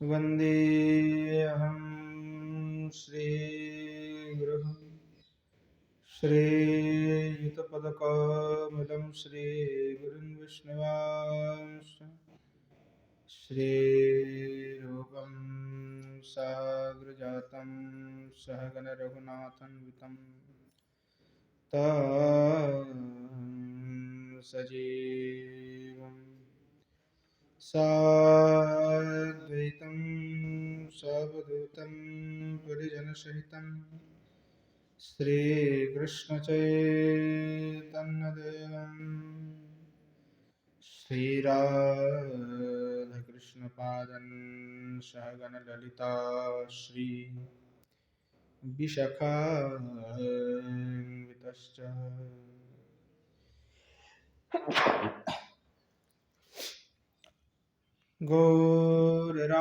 वन्देऽहं श्रीगुरुः श्रीयुतपदकमलं श्रीगुरुन् विष्णुवांश्च श्रीरूपं साग्रजातं सहगणरघुनाथान्वितं तं सजीवम् साद्वैतं सावधूतं परिजनसहितं श्रीकृष्णचैतन्यदेवं श्रीराधाकृष्णपादं सहगणललिता श्रीविशाखान्वितश्च गौरराशमारम्भम्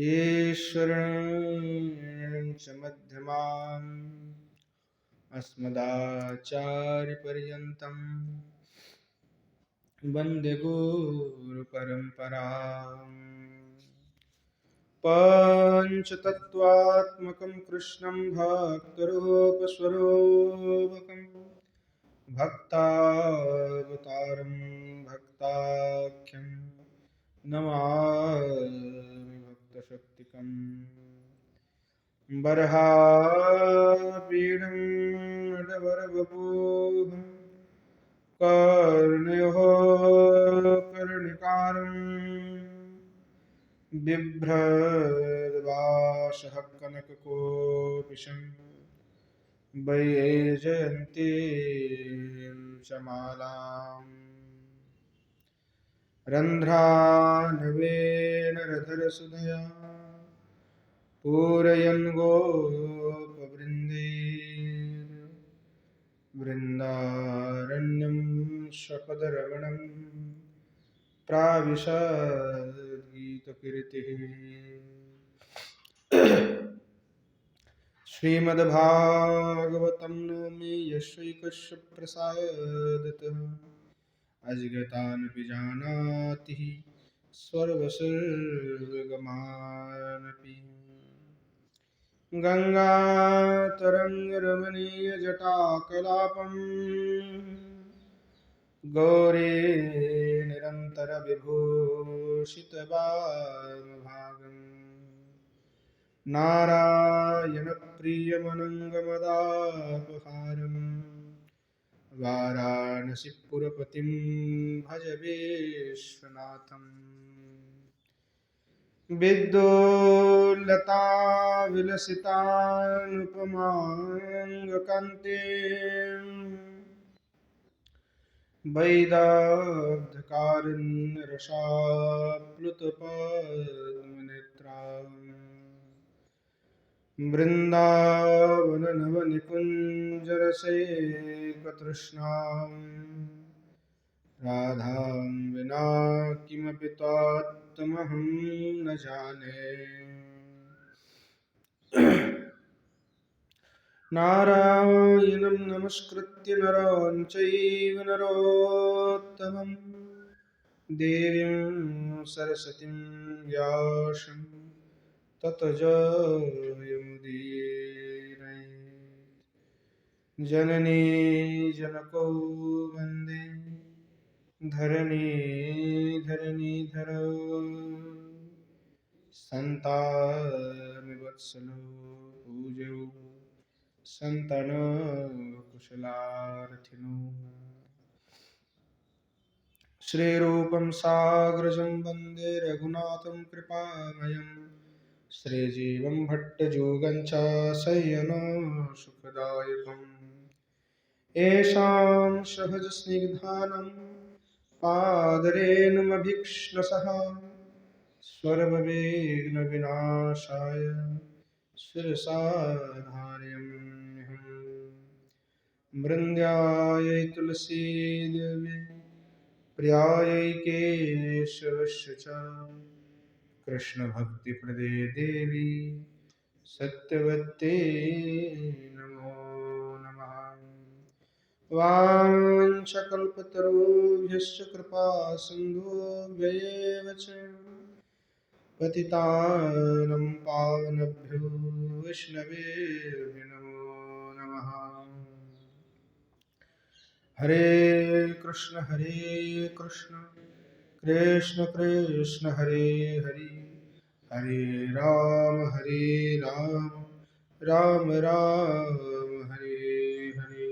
ईश्वरं च मध्यमाम् अस्मदाचार्यपर्यन्तं वन्दे गुरुपरम्पराम् पञ्चतत्त्वात्मकं कृष्णं भक्तरूपस्वरूपकं भक्तावतारं भक्ताख्यं नमामि भक्तशक्तिकम् बर्हापीडं नटवरवपुः कर्णयोः कर्णिकारं बिभ्रद्वासः कनककोटिशं वैजयन्तीं च मालाम् रन्ध्रानवेन रधरसुधया पूरयन् गोपवृन्दै वृन्दारण्यं स्वपदरमणं प्राविशद्गीतकीर्तिः श्रीमद्भागवतं नौमि यस्यैकस्य प्रसादतः अजिगतानपि जानाति सर्वसर्गमानपि गङ्गातरङ्गरमणीयजटाकलापम् गौरी निरन्तरविभूषितवामभागम् नारायणप्रियमनङ्गमदापहारम् वाराणसीपुरपतिं भज विश्वनाथम् विद्युल्लताविलसितानुपमाङ्गकान्ते वैदाब्धकारुण्यरसाप्लुतपद्मनेत्राम् वृन्दावननवनिकुञ्जरसैकतृष्णाम् राधां विना किमपि त्वात्तमहं न जाने नारायणं नमस्कृत्य नरं चैव नरोत्तमं देवीं सरस्वतीं व्यासं ततो जयमुदीरये जननी जनको वन्दे धरणीधरो सन्तानवत्सलो पूज्यो सन्तानकुशलार्थिनो श्रीरूपं साग्रजं वन्दे रघुनाथं कृपामयं श्रीजीवं भट्टयोगं च शय्यनं सुखदायकम् येषां सहजस्निग्धानं पादरेणुमभीक्ष्णसः सर्वविघ्नविनाशाय शिरसाधार्यं वृन्द्यायै तुलसीदेवी प्रियायै केशवस्य च कृष्णभक्तिप्रदे देवी सत्यवत्यै नमो नमः। वाञ्छकल्पतरुभ्यश्च कृपा सिन्धुभ्येव च पतितानं पावनेभ्यो वैष्णवेभ्यो नमो नमः। हरे कृष्ण कृष्ण कृष्ण हरे हरे, हरे राम राम राम हरे हरे।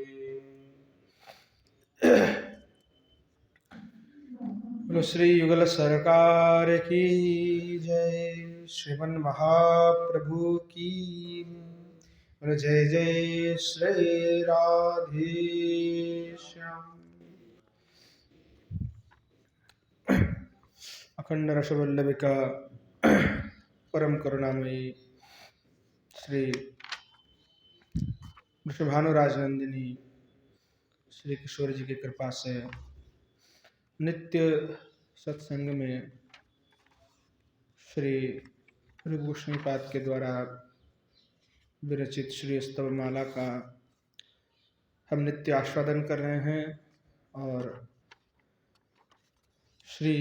बोलो श्री युगल सरकार की जय, श्रीमन महाप्रभु की बोलो जय जय श्री राधे श्याम। अखंड रसवल्लभिका परम करुणामयी श्री वृषभानुराज नंदिनी श्री किशोर जी की कृपा से नित्य सत्संग में श्री रूप गोस्वामी पाद के द्वारा विरचित श्री स्तव माला का हम नित्य आस्वादन कर रहे हैं और श्री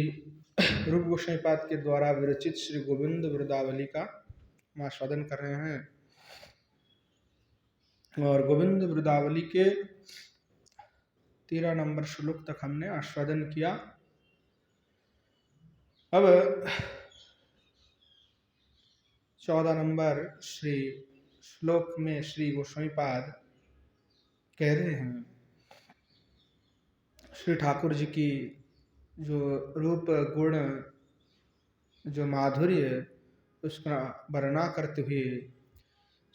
रूप गोस्वामी पाद के द्वारा विरचित श्री गोविंद वृंदावली का हम आस्वादन कर रहे हैं। और गोविंद वृंदावली के 13 नंबर श्लोक तक हमने आस्वादन किया। अब 14 नंबर श्री श्लोक में श्री गोस्वामी पाद कह रहे हैं श्री ठाकुर जी की जो रूप गुण जो माधुर्य उसका वर्णना करते हुए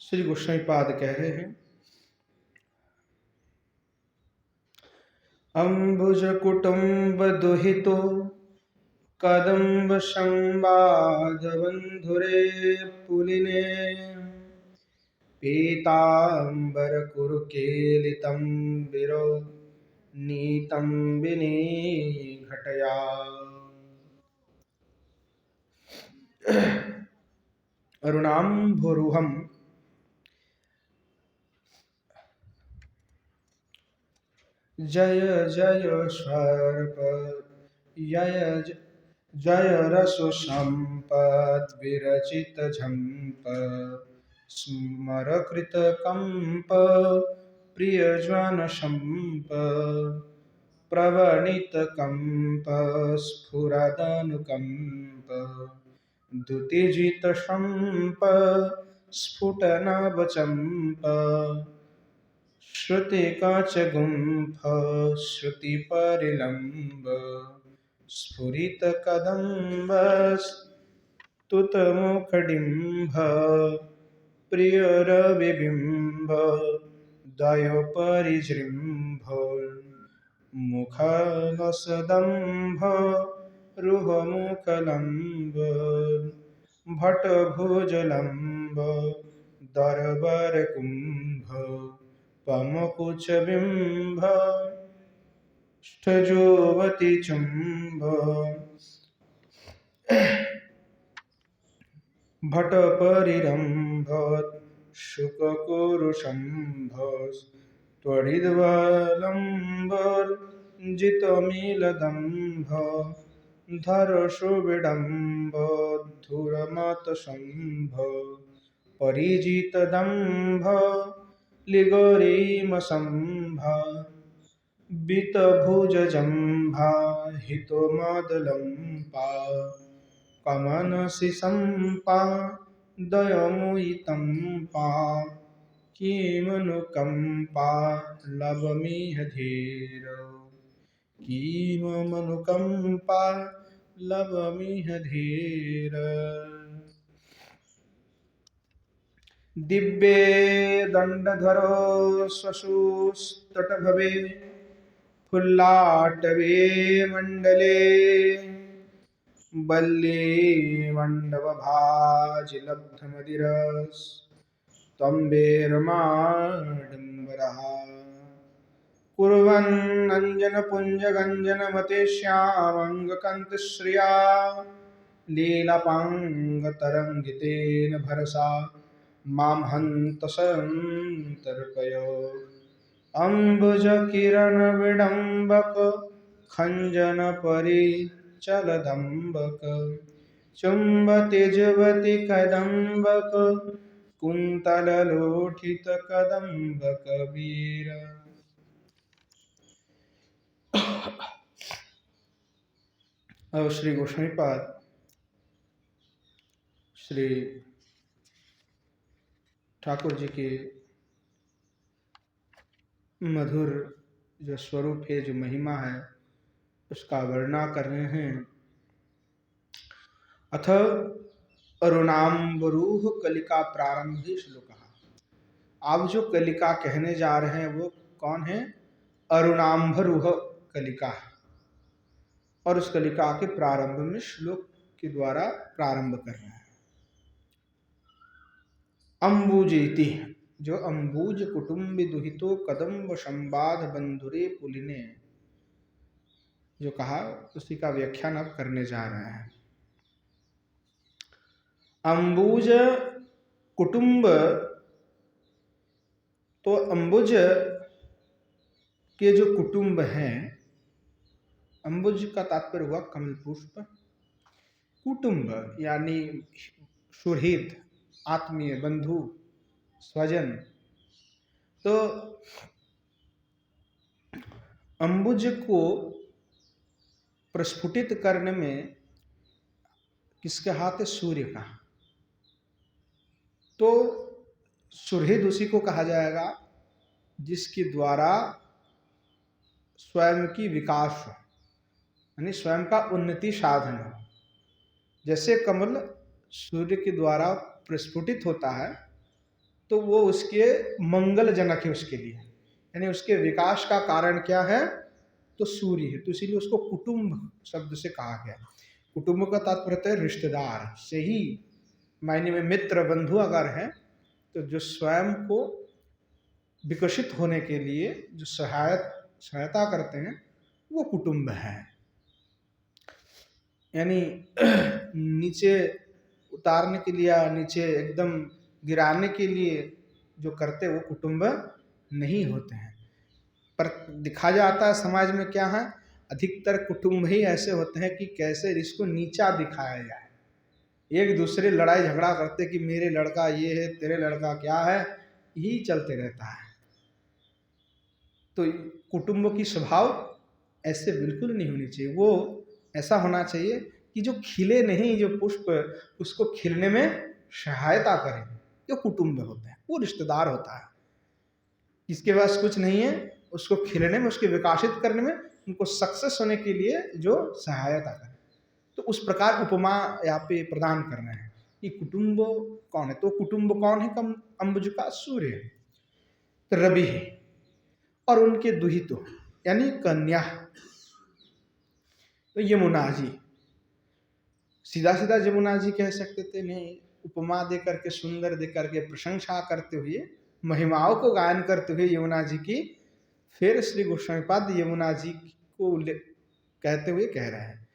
श्री गोस्वामी पाद कह रहे हैं अम्बुज कुटुंब दुहितो कदम्ब संवाद बंधुरे पुलिने पीतांबर कुरुकेलितं विरो नीतं विनी घटया। अरुणाम्भोरुहं जय जय सर्प जय रसो संपद विरचित झंप स्मर कृत कंप प्रियजन संप प्रवणित कंप स्फुरदनुकंप द्युतिजित संप स्फुटनवचंप श्रुति काच गुंफ श्रुति परिलंब स्फुरित कदम्ब स्तुत मुखडिंभ प्रिय रविबिंब दयो परिजृंभ मुखलसदंभ रुह मुखलंब भट भुजलंब दरबर कुंभ पमकुच बिंब स्थजोवती चुंब भट परिरंभ शुककुरुशंभ त्वरिद्वलंब जितमीलदंभ धर सुविडंब धुरमतशंभ परिजितदंभ लिगोरीमसंभ बितभुजजंभा हितोमदलंपा कमनसि संपा दयमुइतंपा किमनुकंपा लभमिह धीर किमनुकंपा लभमिह धीर। दिव्ये दंडधरो स्वशुस्तटभवे फुल्लाटवे मंडले बल्ले मण्डपभाजिलब्धमदिरस् त्वम्बेरमाडम्बरः कुर्वन्नञ्जनपुञ्जगञ्जनमते श्यामङ्गकन्तश्रिया लीलापाङ्गतरङ्गितेन भरसा मां हन्तसन्तर्पय। अम्बुज किरण विडम्बक खंजन परिचल दम्बक चुंबति जुवति कदम्बक कुंतल लोठित कदम्बक वीर। अब श्री गोस्वामीपाद श्री ठाकुर जी के मधुर जो स्वरूप है, जो महिमा है, उसका वर्णना कर रहे हैं। अथ अरुणाम्बरूह कलिका प्रारंभे श्लोक। आप जो कलिका कहने जा रहे हैं वो कौन है? अरुणाम्बरूह कलिका। और उस कलिका के प्रारंभ में श्लोक के द्वारा प्रारंभ कर रहे हैं। अम्बुजेति, जो अम्बुज कुटुम्बि दुहितो कदम्ब संवाद बंधुरे पुलिने, जो कहा उसी का व्याख्यान अब करने जा रहे हैं। अम्बुज कुटुम्ब, तो अम्बुज के जो कुटुम्ब हैं, अम्बुज का तात्पर्य हुआ कमल पुष्प, कुटुम्ब यानी सुहृद, आत्मीय, बंधु, स्वजन। तो अम्बुज को प्रस्फुटित करने में किसके हाथ है? सूर्य का। तो सुहृद उसी को कहा जाएगा जिसके द्वारा स्वयं की विकास हो, यानी स्वयं का उन्नति साधन हो। जैसे कमल सूर्य के द्वारा प्रस्फुटित होता है तो वो उसके मंगलजनक है, उसके लिए, यानी उसके विकास का कारण क्या है? तो सूर्य है। तो इसीलिए उसको कुटुंब शब्द से कहा गया। कुटुंब का तात्पर्य है रिश्तेदार, सही मायने में मित्र, बंधु अगर हैं तो जो स्वयं को विकसित होने के लिए जो सहायता करते हैं वो कुटुंब है। यानी नीचे उतारने के लिए, नीचे एकदम गिराने के लिए जो करते वो कुटुंब नहीं होते हैं। पर दिखा जाता है समाज में क्या है, अधिकतर कुटुंब ही ऐसे होते हैं कि कैसे इसको नीचा दिखाया जाए। एक दूसरे लड़ाई झगड़ा करते कि मेरे लड़का ये है, तेरे लड़का क्या है, यही चलते रहता है। तो कुटुंब की स्वभाव ऐसे बिल्कुल नहीं होनी चाहिए। वो ऐसा होना चाहिए कि जो खिले नहीं, जो पुष्प उसको खिलने में सहायता करे, जो कुटुंब होते हैं, वो रिश्तेदार होता है। इसके पास कुछ नहीं है, उसको खिलने में, उसके विकासित करने में, उनको सक्सेस होने के लिए जो सहायता करे। तो उस प्रकार उपमा यहाँ पे प्रदान कर रहे हैं कि कुटुंब कौन है। तो कुटुंब कौन है? अम्बुज का सूर्य है, रवि है, और उनके दुहित यानी कन्या तो यमुना जी। सीधा सीधा यमुना जी कह सकते थे, नहीं, उपमा दे करके, सुंदर दे करके, प्रशंसा करते हुए, महिमाओं को गायन करते हुए यमुना जी की, फिर श्री गोस्वामीपाद यमुना जी को कहते हुए कह रहे हैं,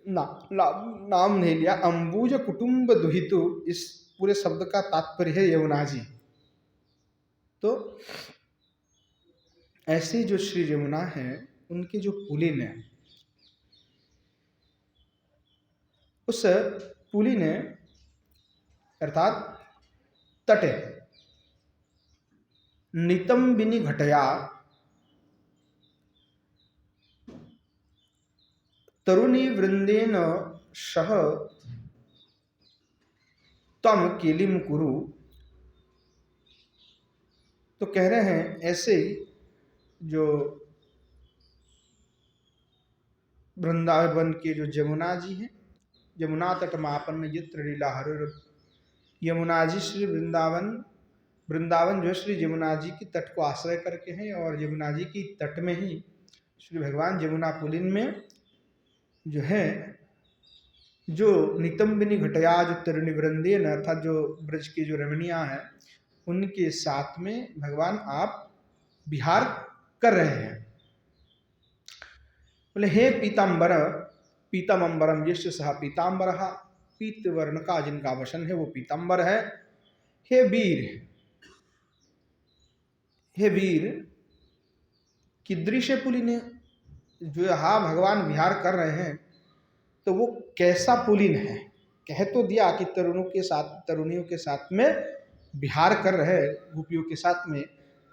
नाम नहीं लिया। अम्बुज कुटुंब दुहितु, इस पूरे शब्द का तात्पर्य है यमुना जी। तो ऐसे जो श्री यमुना है, उनके जो पुलिन है, उस पुलिन अर्थात तटे नितंबिनी घटया तरुणी वृंदेन सह तम केलिम कुरु। तो कह रहे हैं ऐसे ही जो वृंदावन के जो यमुना जी हैं, यमुना तट मापन में यत्र लीला हर, यमुना जी श्री वृंदावन जो श्री यमुना जी की तट को आश्रय करके हैं, और यमुना जी की तट में ही श्री भगवान यमुना पुलिन में जो है, जो नितंबिनी घटया, जो तरुणी वृंदेन अर्थात जो ब्रज की जो रमणियां हैं, उनके साथ में भगवान आप विहार कर रहे हैं। बोले हे पीताम्बर, पीतम अम्बरम यश सह पीताम्बर, पीत वर्ण का जिनका वसन है वो पीताम्बर है। हे वीर, हे वीर, कीदृश पुलिन है, जो यहाँ भगवान विहार कर रहे हैं तो वो कैसा पुलिन है। कह तो दिया कि तरुणियों के साथ में विहार कर रहे गोपियों के साथ में,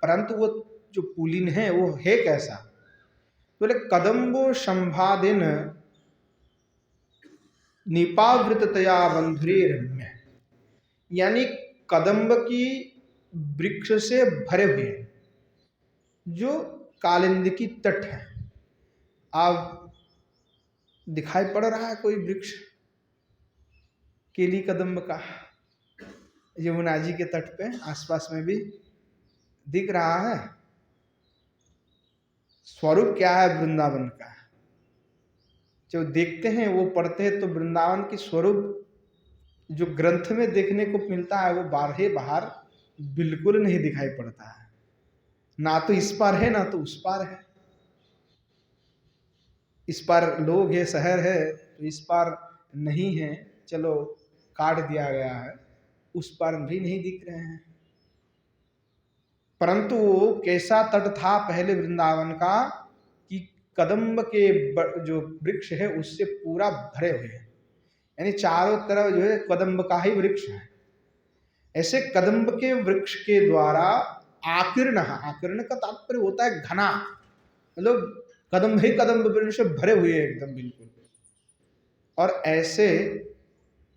परंतु वो जो पुलिन है वो है कैसा। बोले कदम्बो संभादिन निपावृततया बंधुरे रम्य, यानी कदम्ब की वृक्ष से भरे हुए जो कालिंदी तट है। आप दिखाई पड़ रहा है कोई वृक्ष केली कदम्ब का यमुना जी के तट पे, आसपास में भी दिख रहा है। स्वरूप क्या है वृंदावन का, जो देखते हैं वो पढ़ते हैं तो वृंदावन की स्वरूप जो ग्रंथ में देखने को मिलता है वो बाहर बिल्कुल नहीं दिखाई पड़ता है। ना तो इस पार है ना तो उस पार है। इस पार लोग है, शहर है, तो इस पार नहीं है, चलो काट दिया गया है, उस पार भी नहीं दिख रहे हैं। परंतु कैसा तट था पहले वृंदावन का कि कदम्ब के जो वृक्ष है उससे पूरा भरे हुए हैं, यानी चारों तरफ जो है कदम्ब का ही वृक्ष है। ऐसे कदम्ब के वृक्ष के द्वारा आकीर्ण का तात्पर्य होता है घना, मतलब कदम्ब ही कदम्ब वृक्ष से भरे हुए एकदम बिल्कुल। और ऐसे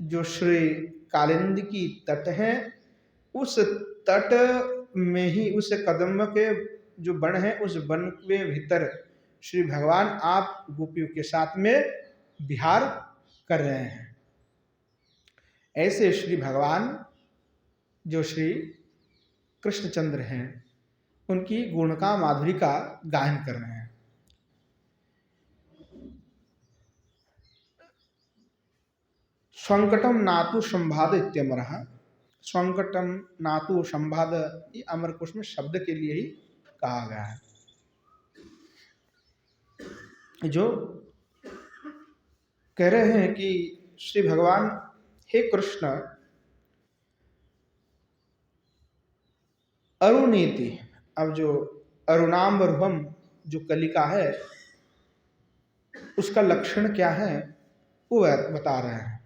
जो श्री कालिंदी की तट है, उस तट में ही उस कदम्ब के जो वन है उस वन के भीतर श्री भगवान आप गोपियों के साथ में विहार कर रहे हैं। ऐसे श्री भगवान जो श्री कृष्णचंद्र हैं उनकी गुण का माधुरी का गायन कर रहे हैं। संकटम नातु संवाद इत्यमरः, संकटम नातु संवाद ये अमर कोश में शब्द के लिए ही कहा गया है। जो कह रहे हैं कि श्री भगवान हे कृष्ण अरुणीति, अब जो अरुणाम्बरुहम जो कलिका है उसका लक्षण क्या है वो बता रहे हैं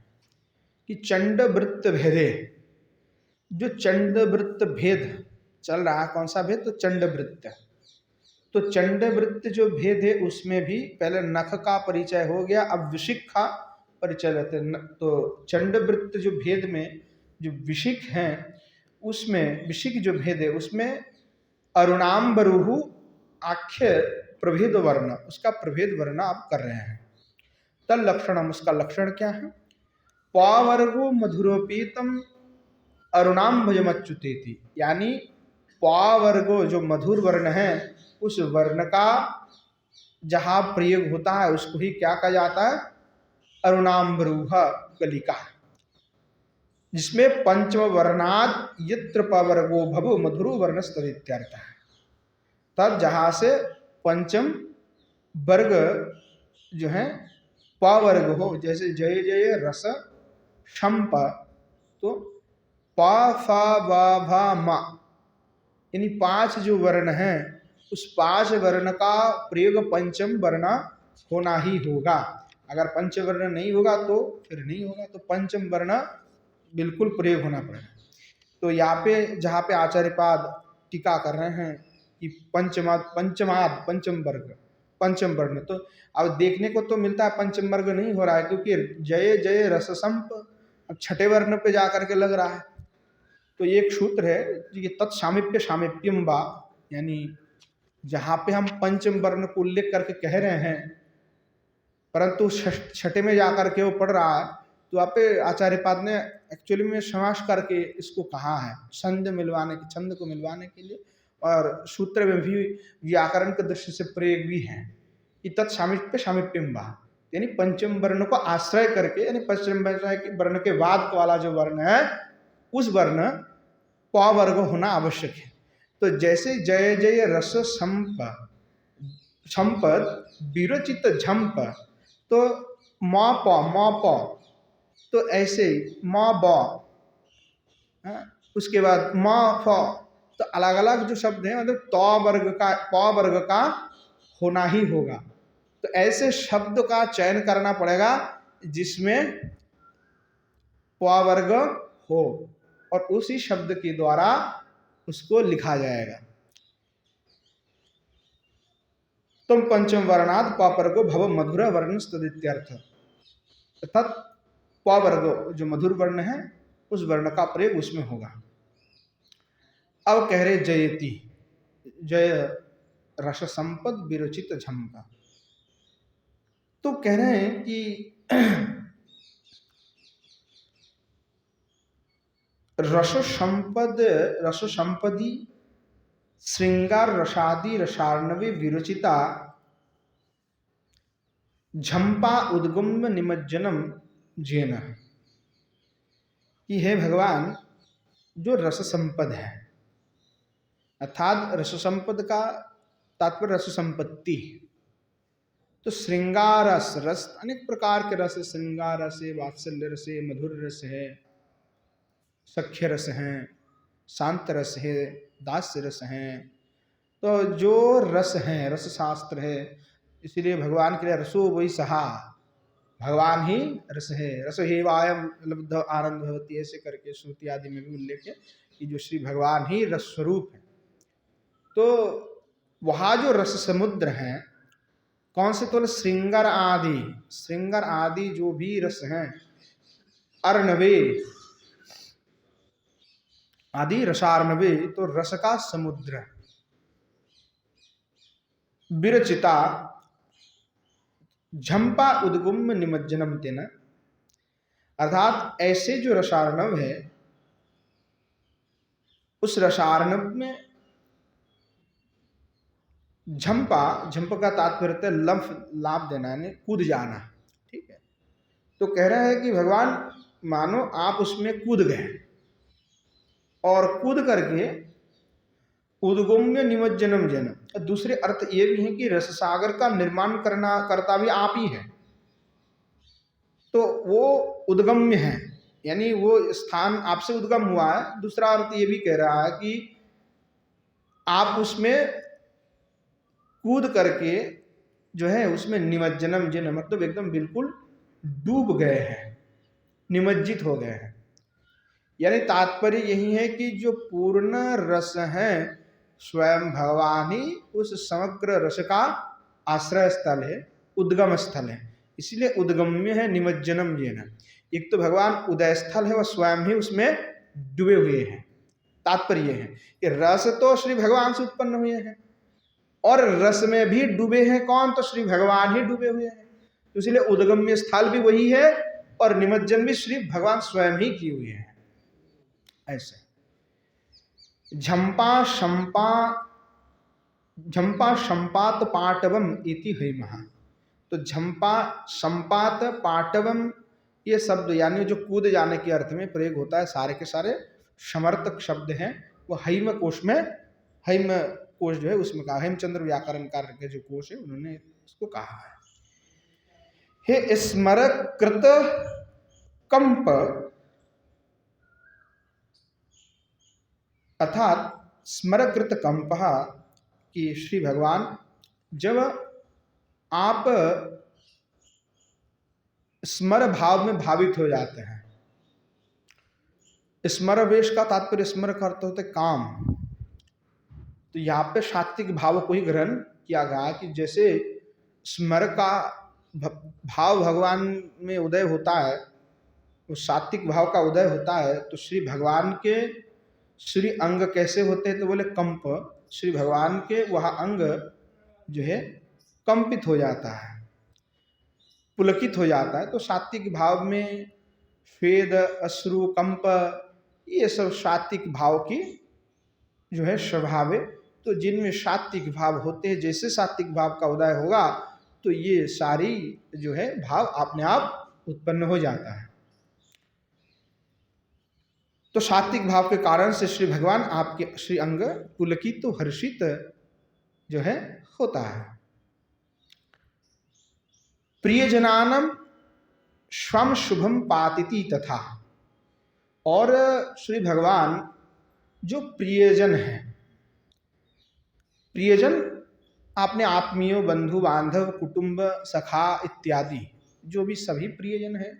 कि चंड वृत्त भेदे, जो चंड वृत्त भेद चल रहा है, कौन सा भेद, तो चंड वृत्त। तो चंड वृत्त जो भेद है उसमें भी पहले नख का परिचय हो गया, अब विशिख का परिचय लेते हैं। तो चंड वृत्त जो भेद में जो विशिख हैं उसमें, विशिख जो भेद है उसमें अरुणाम्बरुहु आख्य प्रभेद वर्ण, उसका प्रभेद वर्ण आप कर रहे हैं। तल लक्षणम, उसका लक्षण क्या है, पवर्गो मधुरोपीतम अरुणाम्भजमच्युतेति, यानी पवर्गो जो मधुर वर्ण है उस वर्ण का जहाँ प्रयोग होता है उसको ही क्या कहा जाता है, अरुणाम्बरूह कलिका, जिसमें पंचम वर्णाद यत्र पवर्गो भवो मधुरो वर्णस्तदित्यर्थ है। तब जहाँ से पंचम वर्ग जो है पवर्ग हो, जैसे जय जय रस शंप, तो प फ व भ म, यानी पांच जो वर्ण हैं उस पांच वर्ण का प्रयोग पंचम वर्ण होना ही होगा। अगर पंचवर्ण नहीं होगा तो फिर नहीं होगा, तो पंचम वर्ण बिल्कुल प्रयोग होना पड़ेगा। तो यहाँ पे जहाँ पे आचार्यपाद टीका कर रहे हैं कि पंचम वर्ग पंचम वर्ण, तो अब देखने को तो मिलता है पंचम वर्ग नहीं हो रहा है, क्योंकि जय जय रस संप अब छठे वर्ण पे जाकर के लग रहा है। तो ये एक सूत्र है कि तत्सामीप्य सामीप्यम वा, यानी जहाँ पे हम पंचम वर्ण को उल्लेख करके कह रहे हैं परंतु छठे में जाकर के वो पढ़ रहा है, तो आप आचार्यपाद ने एक्चुअली में समास करके इसको कहा है छंद मिलवाने के, छंद को मिलवाने के लिए, और सूत्र में भी व्याकरण के दृष्टि से प्रयोग भी है कि तत्सामीप्य सामीप्यम वा, यानी पंचम वर्ण को आश्रय करके, यानी पंचम वर्ण के बाद वाला जो वर्ण है उस वर्ण प वर्ग होना आवश्यक है। तो जैसे जय जय रस संपद विरचित झंप, तो म प, तो ऐसे म ब, उसके बाद म फ, तो अलग अलग जो शब्द हैं मतलब त वर्ग का प वर्ग का होना ही होगा। तो ऐसे शब्द का चयन करना पड़ेगा जिसमें प वर्ग हो और उसी शब्द के द्वारा उसको लिखा जाएगा। तुम पंचम वर्णाद प वर्गो भव मधुर वर्ण तदित्यर्थ। अर्थात प वर्ग जो मधुर वर्ण है उस वर्ण का प्रयोग उसमें होगा। अब कह रहे जयति, जय रस संपद विरचित झंपा। तो कह रहे हैं कि रस संपदी श्रृंगार रसादि रसार्णवे विरचिता झंपा उद्गम्य निमज्जनम जेन। कि हे भगवान, जो रस संपद है, अर्थात रस संपद का तात्पर्य रस संपत्ति। तो श्रृंगार रस, रस अनेक प्रकार के रस, श्रृंगार रस है, वात्सल्य रस है, मधुर रस है, सख्य रस है, शांत रस है, दास्य रस है। तो जो रस है, रस शास्त्र है, इसलिए भगवान के लिए रसो वही सहा, भगवान ही रस है। रस ही वायम लब्ध आनंद भवती, ऐसे करके श्रुति आदि में भी उल्लेख है कि जो श्री भगवान ही रस स्वरूप है। तो वहाँ जो रस समुद्र है, कौन से? तो श्रृंगार आदि, श्रृंगार आदि जो भी रस हैं, अर्णवे आदि रसार्णवे, तो रस का समुद्र। विरचिता झंपा उद्गुम्य निमज्जनम तेन, अर्थात ऐसे जो रसार्णव है, उस रसार्णव में झंपा, झंप का तात्पर्य लाभ देना, यानी कूद जाना। ठीक है। तो कह रहा है कि भगवान मानो आप उसमें कूद गए और कूद करके उद्गम्य निमज्जनम जन। दूसरे अर्थ ये भी है कि रस सागर का निर्माण करता भी आप ही है। तो वो उद्गम्य है, यानी वो स्थान आपसे उद्गम हुआ है। दूसरा अर्थ ये भी कह रहा है कि आप उसमें कूद करके जो है उसमें निमज्जनम जिन, मतलब एकदम बिल्कुल डूब गए हैं, निमज्जित हो गए हैं। यानी तात्पर्य यही है कि जो पूर्ण रस है स्वयं भगवान ही उस समग्र रस का आश्रय स्थल है, उद्गम स्थल है, इसलिए उद्गम्य है निमज्जनम जिन। एक तो भगवान उदय स्थल है, वह स्वयं ही उसमें डूबे हुए हैं। तात्पर्य है कि रस तो श्री भगवान से उत्पन्न हुए हैं और रस में भी डूबे हैं कौन? तो श्री भगवान ही डूबे हुए हैं। तो इसलिए उद्गम्य स्थल भी वही है और निमज्जन भी श्री भगवान स्वयं ही किए हुए हैं। ऐसे झंपा संपात पाटवम इति हैमः। तो झंपा संपात पाटवम ये शब्द यानी जो कूद जाने के अर्थ में प्रयोग होता है, सारे के सारे समर्थक शब्द हैं। वो हैम कोश में, हैम कोश जो है उसमें कहा, हेमचंद्र व्याकरणकार के जो कोश है उन्होंने इसको कहा है। हे स्मर कृत कंप, अर्थात स्मरकृत कंप, कि श्री भगवान जब आप स्मर भाव में भावित हो जाते हैं। स्मर वेश का तात्पर्य, स्मर करते होते काम। तो यहाँ पे सात्विक भाव को ही ग्रहण किया गया कि जैसे स्मर का भाव भगवान में उदय होता है, उस सात्विक भाव का उदय होता है, तो श्री भगवान के श्री अंग कैसे होते हैं? तो बोले कंप, श्री भगवान के वह अंग जो है कंपित हो जाता है, पुलकित हो जाता है। तो सात्विक भाव में स्वेद, अश्रु, कंप, ये सब सात्विक भाव की जो है स्वभाव है। तो जिनमें सात्विक भाव होते हैं, जैसे सात्विक भाव का उदय होगा तो ये सारी जो है भाव अपने आप उत्पन्न हो जाता है। तो सात्विक भाव के कारण से श्री भगवान आपके श्री अंग पुलकित तो हर्षित जो है होता है। प्रियजनानम स्वम शुभम पातिति तथा, और श्री भगवान जो प्रियजन है, प्रियजन आपने आत्मीयों, बंधु बांधव, कुटुंब, सखा इत्यादि जो भी सभी प्रियजन है,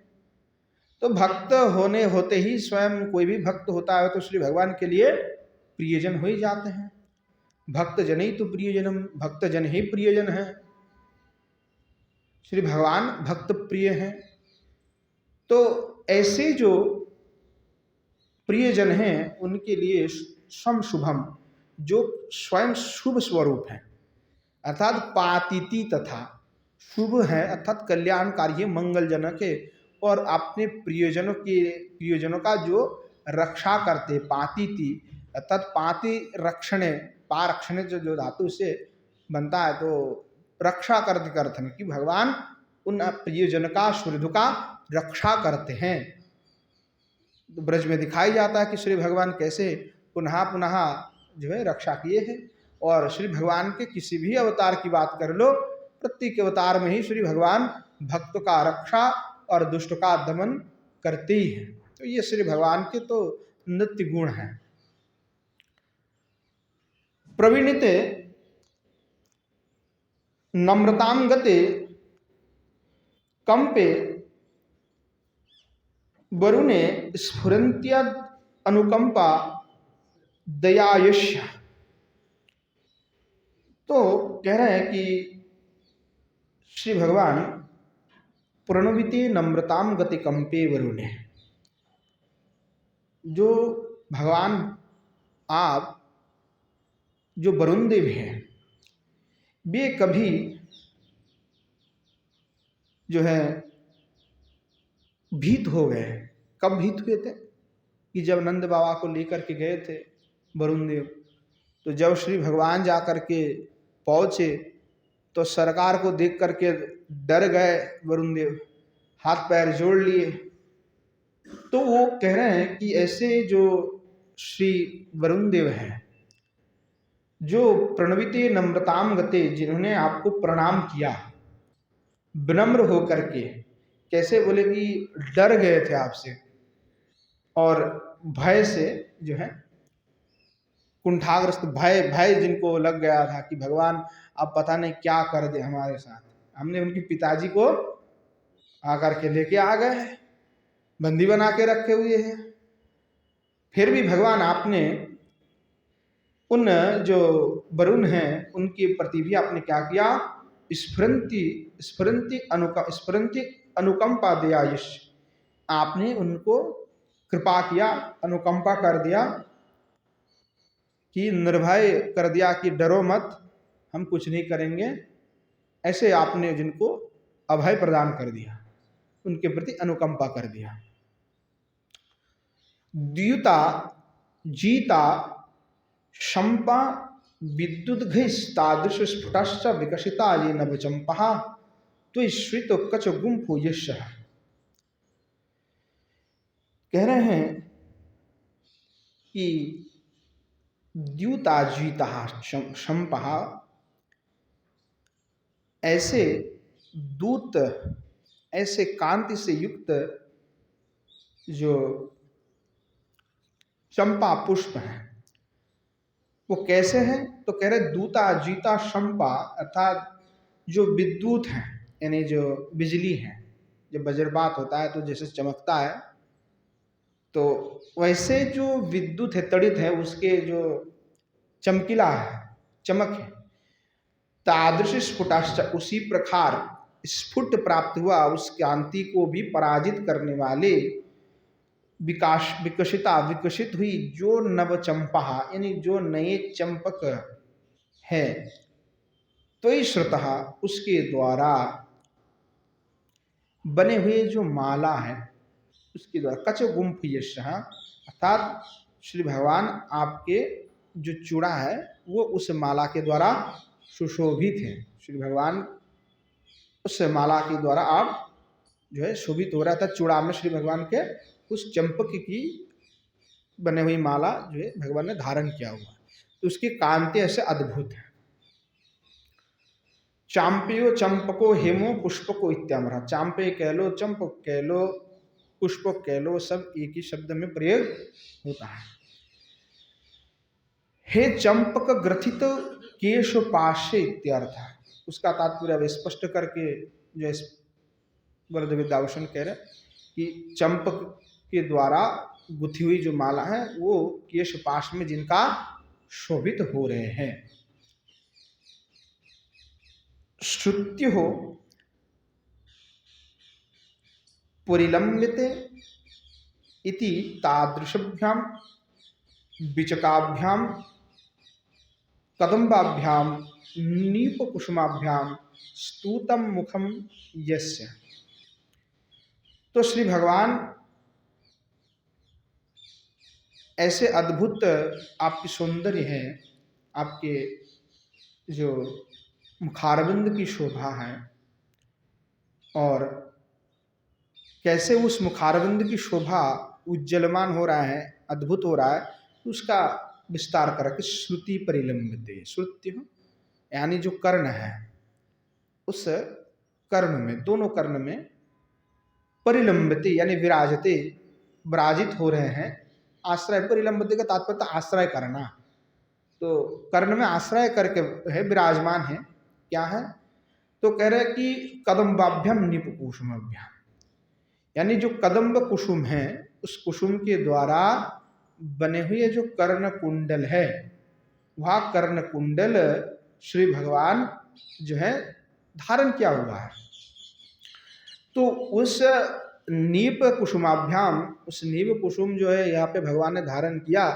तो भक्त होने होते ही स्वयं कोई भी भक्त होता है तो श्री भगवान के लिए प्रियजन हो ही जाते हैं। भक्त जन ही तो प्रियजनम, भक्त जन ही प्रियजन है। श्री भगवान भक्त प्रिय हैं। तो ऐसे जो प्रियजन हैं उनके लिए सम शुभम, जो स्वयं शुभ स्वरूप है, अर्थात पातिति तथा शुभ है, अर्थात कल्याणकारी है, मंगलजनक है, और अपने प्रियजनों का जो रक्षा करते, पातिति अर्थात पाति रक्षणे, पा रक्षणे जो धातु से बनता है, तो रक्षा करने के अर्थ में कि भगवान उन प्रियजन का, सुहृद का रक्षा करते हैं। तो ब्रज में दिखाई जाता है कि श्री भगवान कैसे पुनः पुनः जो है रक्षा किए हैं। और श्री भगवान के किसी भी अवतार की बात कर लो, प्रत्येक अवतार में ही श्री भगवान भक्त का रक्षा और दुष्ट का दमन करते ही हैं। तो ये श्री भगवान के तो नित्य गुण हैं। प्रवीणिते नम्रतां गते कंपे वरुणे स्फुरन्त्यद अनुकंपा दयायश्य। तो कह रहे हैं कि श्री भगवान प्रणविते नम्रताम गति कंपे वरुणे, जो भगवान आप जो वरुण देव हैं, वे कभी जो है भीत हो गए। कब भीत हुए थे? कि जब नंद बाबा को लेकर के गए थे वरुण देव, तो जब श्री भगवान जा कर के पहुँचे तो सरकार को देख करके डर गए वरुण देव, हाथ पैर जोड़ लिए। तो वो कह रहे हैं कि ऐसे जो श्री वरुण देव हैं, जो प्रणविते नम्रताम गते, जिन्होंने आपको प्रणाम किया विनम्र हो करके, कैसे बोले कि डर गए थे आपसे और भय से जो है कुंठाग्रस्त, भय जिनको लग गया था कि भगवान अब पता नहीं क्या कर दे हमारे साथ। हमने उनके पिताजी को आकर के लेके आ गए हैं, बंदी बना के रखे हुए हैं, फिर भी भगवान आपने उन जो वरुण हैं उनके प्रति भी आपने क्या किया? स्फुरंती अनुकंपा दयायुष, आपने उनको कृपा किया, अनुकंपा कर दिया, कि निर्भय कर दिया कि डरो मत, हम कुछ नहीं करेंगे। ऐसे आपने जिनको अभय प्रदान कर दिया, उनके प्रति अनुकंपा कर दिया। द्युता जीता शंपा विद्युद्घिस्तादृश स्फुटश्च विकसिता ये नभचंपा तो श्रित कच गुंफु यश। कह रहे हैं कि द्युता जीता शंपा, ऐसे दूत, ऐसे कांति से युक्त जो चंपा पुष्प हैं, वो कैसे हैं? तो कह रहे दूता जीता शंपा, अर्थात जो विद्युत हैं, यानी जो बिजली है, जब वज्रपात होता है तो जैसे चमकता है, तो वैसे जो विद्युत है, तड़ित है, उसके जो चमकीला है, चमक है, तादृश स्फुटाश्च, उसी प्रकार स्फुट प्राप्त हुआ, उस कांति को भी पराजित करने वाले विकसित हुई जो नव चंपा, यानी जो नए चंपक है, तो ही श्रुतः, उसके द्वारा बने हुए जो माला है उसके द्वारा, कच गुंफ यश, अर्थात श्री भगवान आपके जो चूड़ा है वो उस माला के द्वारा सुशोभित है। श्री भगवान उस माला के द्वारा आप जो है शोभित हो रहा था। चूड़ा में श्री भगवान के उस चंपक की बने हुई माला जो है भगवान ने धारण किया हुआ, तो उसकी कांति ऐसे अद्भुत है। चांपयो चंपको हेमो पुष्पको इत्यामरा, चांपे कह लो, चंपक कह लो, पुष्पक कह लो, सब एक ही शब्द में प्रयोग होता है। हे चंपक ग्रथित केश पाशे इत्यर्थ। उसका तात्पर्य अब स्पष्ट करके जो वरद विद्याभूषण कह रहे कि चंपक के द्वारा गुथी हुई जो माला है वो केश पाश में जिनका शोभित हो रहे हैं। श्रुत्य हो परिलंबिते इति तादृशभ्याम विचकाभ्याम कदम्बाभ्याम नीप कुसुमाभ्याम स्तूतम मुखम यस्य। तो श्री भगवान ऐसे अद्भुत आपकी सौंदर्य है, आपके जो मुखारविंद की शोभा है, और कैसे उस मुखारविंद की शोभा उज्जलमान हो रहा है, अद्भुत हो रहा है, तो उसका विस्तार करके श्रुति परिलंबिते, श्रुति यानी जो कर्ण है, उस कर्ण में, दोनों कर्ण में परिलंबिते यानी विराजते, विराजित हो रहे हैं। आश्रय, परिलंबिते का तात्पर्य आश्रय करना, तो कर्ण में आश्रय करके है, विराजमान है। क्या है? तो कह रहे कि कदम्बाभ्याम निप कुसुमाभ्याम, यानी जो कदम्ब कुसुम है उस कुसुम के द्वारा बने हुए जो कर्ण कुंडल है, वह कर्ण कुंडल श्री भगवान जो है धारण किया हुआ है। तो उस नीप कुसुमाभ्याम, उस नीप कुसुम जो है यहाँ पे भगवान ने धारण किया,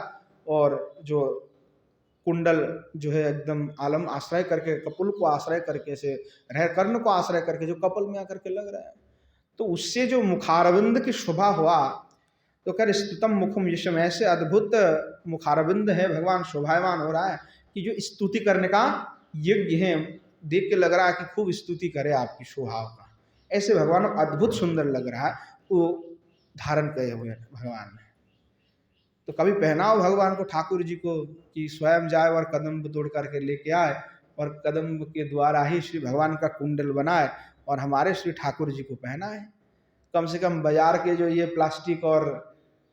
और जो कुंडल जो है एकदम आलम आश्रय करके, कपुल को आश्रय करके से रह, कर्ण को आश्रय करके जो कपल में आकर के लग रहा है, तो उससे जो मुखारविंद की शोभा हुआ, तो कर स्तुतम मुखम यशम, ऐसे अद्भुत मुखारविंद है, भगवान शोभायमान हो रहा है कि जो स्तुति करने का यज्ञ है, देख के लग रहा है कि खूब स्तुति करे आपकी शोभा का। ऐसे भगवान अद्भुत सुंदर लग रहा है, वो धारण किए हुए भगवान ने। तो कभी पहनाओ भगवान को, ठाकुर जी को, कि स्वयं जाए और कदम्ब तोड़ करके लेके आए, और कदम्ब के द्वारा ही श्री भगवान का कुंडल बनाए और हमारे श्री ठाकुर जी को पहनाए। कम से कम बाजार के जो ये प्लास्टिक और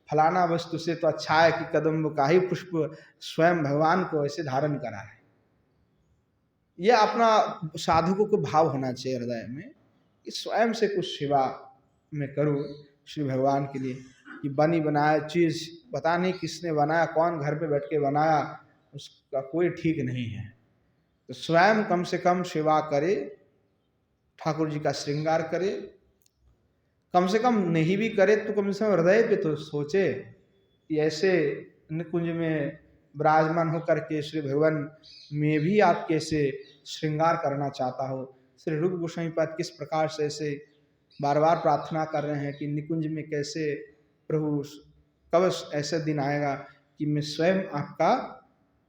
फलाना वस्तु से तो अच्छा है कि कदम्ब का ही पुष्प स्वयं भगवान को ऐसे धारण करा है। ये अपना साधकों को भाव होना चाहिए हृदय में कि स्वयं से कुछ सेवा मैं करूँ श्री भगवान के लिए, कि बनी बनाया चीज़ पता नहीं किसने बनाया, कौन घर पे बैठ के बनाया, उसका कोई ठीक नहीं है। तो स्वयं कम से कम सेवा करे, ठाकुर जी का श्रृंगार करे, कम से कम नहीं भी करे तो कम से कम हृदय पे तो सोचे कि ऐसे निकुंज में विराजमान होकर के श्री भगवान में भी आप कैसे श्रृंगार करना चाहता हो। श्री रूप गोस्वामी पाद किस प्रकार से ऐसे बार बार प्रार्थना कर रहे हैं कि निकुंज में कैसे प्रभु कब ऐसा दिन आएगा कि मैं स्वयं आपका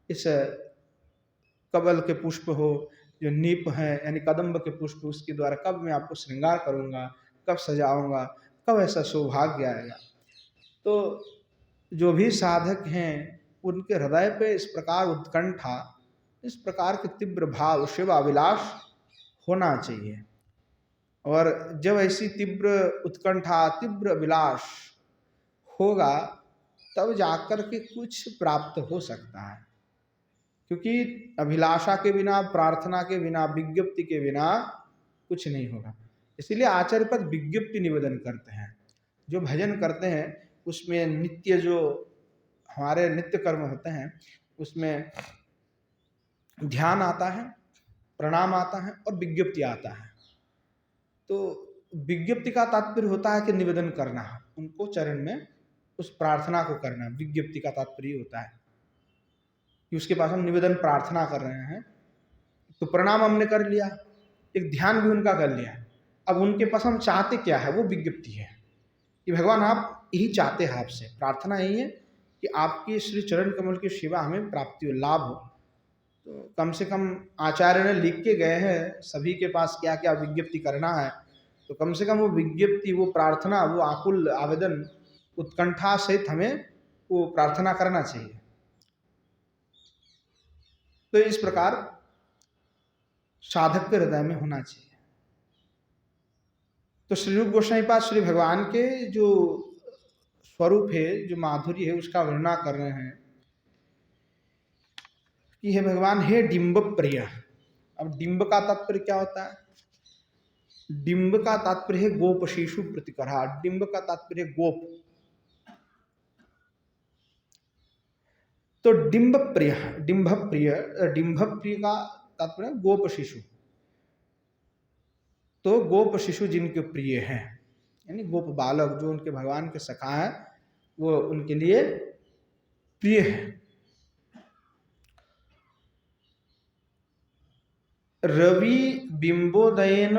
इस कमल के पुष्प हो, जो नीप है यानी कदम्ब के पुष्प, उसके द्वारा कब मैं आपको श्रृंगार करूँगा, कब सजाऊंगा, कब ऐसा सौभाग्य आएगा। तो जो भी साधक हैं उनके हृदय पे इस प्रकार उत्कंठा, इस प्रकार के तीव्र भाव, शिव अभिलाष होना चाहिए। और जब ऐसी तीव्र उत्कंठा, तीव्र अभिलाष होगा तब जाकर के कुछ प्राप्त हो सकता है, क्योंकि अभिलाषा के बिना, प्रार्थना के बिना, विज्ञप्ति के बिना कुछ नहीं होगा। इसीलिए आचार्य पद विज्ञप्ति निवेदन करते हैं। जो भजन करते हैं उसमें नित्य जो हमारे नित्य कर्म होते हैं उसमें ध्यान आता है, प्रणाम आता है और विज्ञप्ति आता है। तो विज्ञप्ति का तात्पर्य होता है कि निवेदन करना, उनको चरण में उस प्रार्थना को करना। विज्ञप्ति का तात्पर्य होता है कि उसके पास हम निवेदन प्रार्थना कर रहे हैं। तो प्रणाम हमने कर लिया, एक ध्यान भी उनका कर लिया। अब उनके पास हम चाहते क्या है, वो विज्ञप्ति है कि भगवान आप यही चाहते हैं, आपसे प्रार्थना यही है कि आपकी श्री चरण कमल की सेवा हमें प्राप्ति हो, लाभ हो। तो कम से कम आचार्य ने लिख के गए हैं सभी के पास क्या क्या विज्ञप्ति करना है, तो कम से कम वो विज्ञप्ति, वो प्रार्थना, वो आकुल आवेदन उत्कंठा सहित हमें वो प्रार्थना करना चाहिए। तो इस प्रकार साधक के हृदय में होना चाहिए। तो श्री रूप गोस्वामी पाद श्री भगवान के जो स्वरूप है, जो माधुर्य है, उसका वर्णना कर रहे हैं कि हे भगवान, हे डिंब प्रिय। अब डिंब का तात्पर्य क्या होता है? डिंब का तात्पर्य है गोप शिशु प्रतिकरा। डिंब का तात्पर्य गोप। तो डिंब प्रिय, डिंब प्रिय, डिंब प्रिय का तात्पर्य गोप शिशु। तो गोप शिशु जिनके प्रिय हैं, यानी गोप बालक जो उनके भगवान के सखा है, वो उनके लिए प्रिय है। रवि बिंबोदयन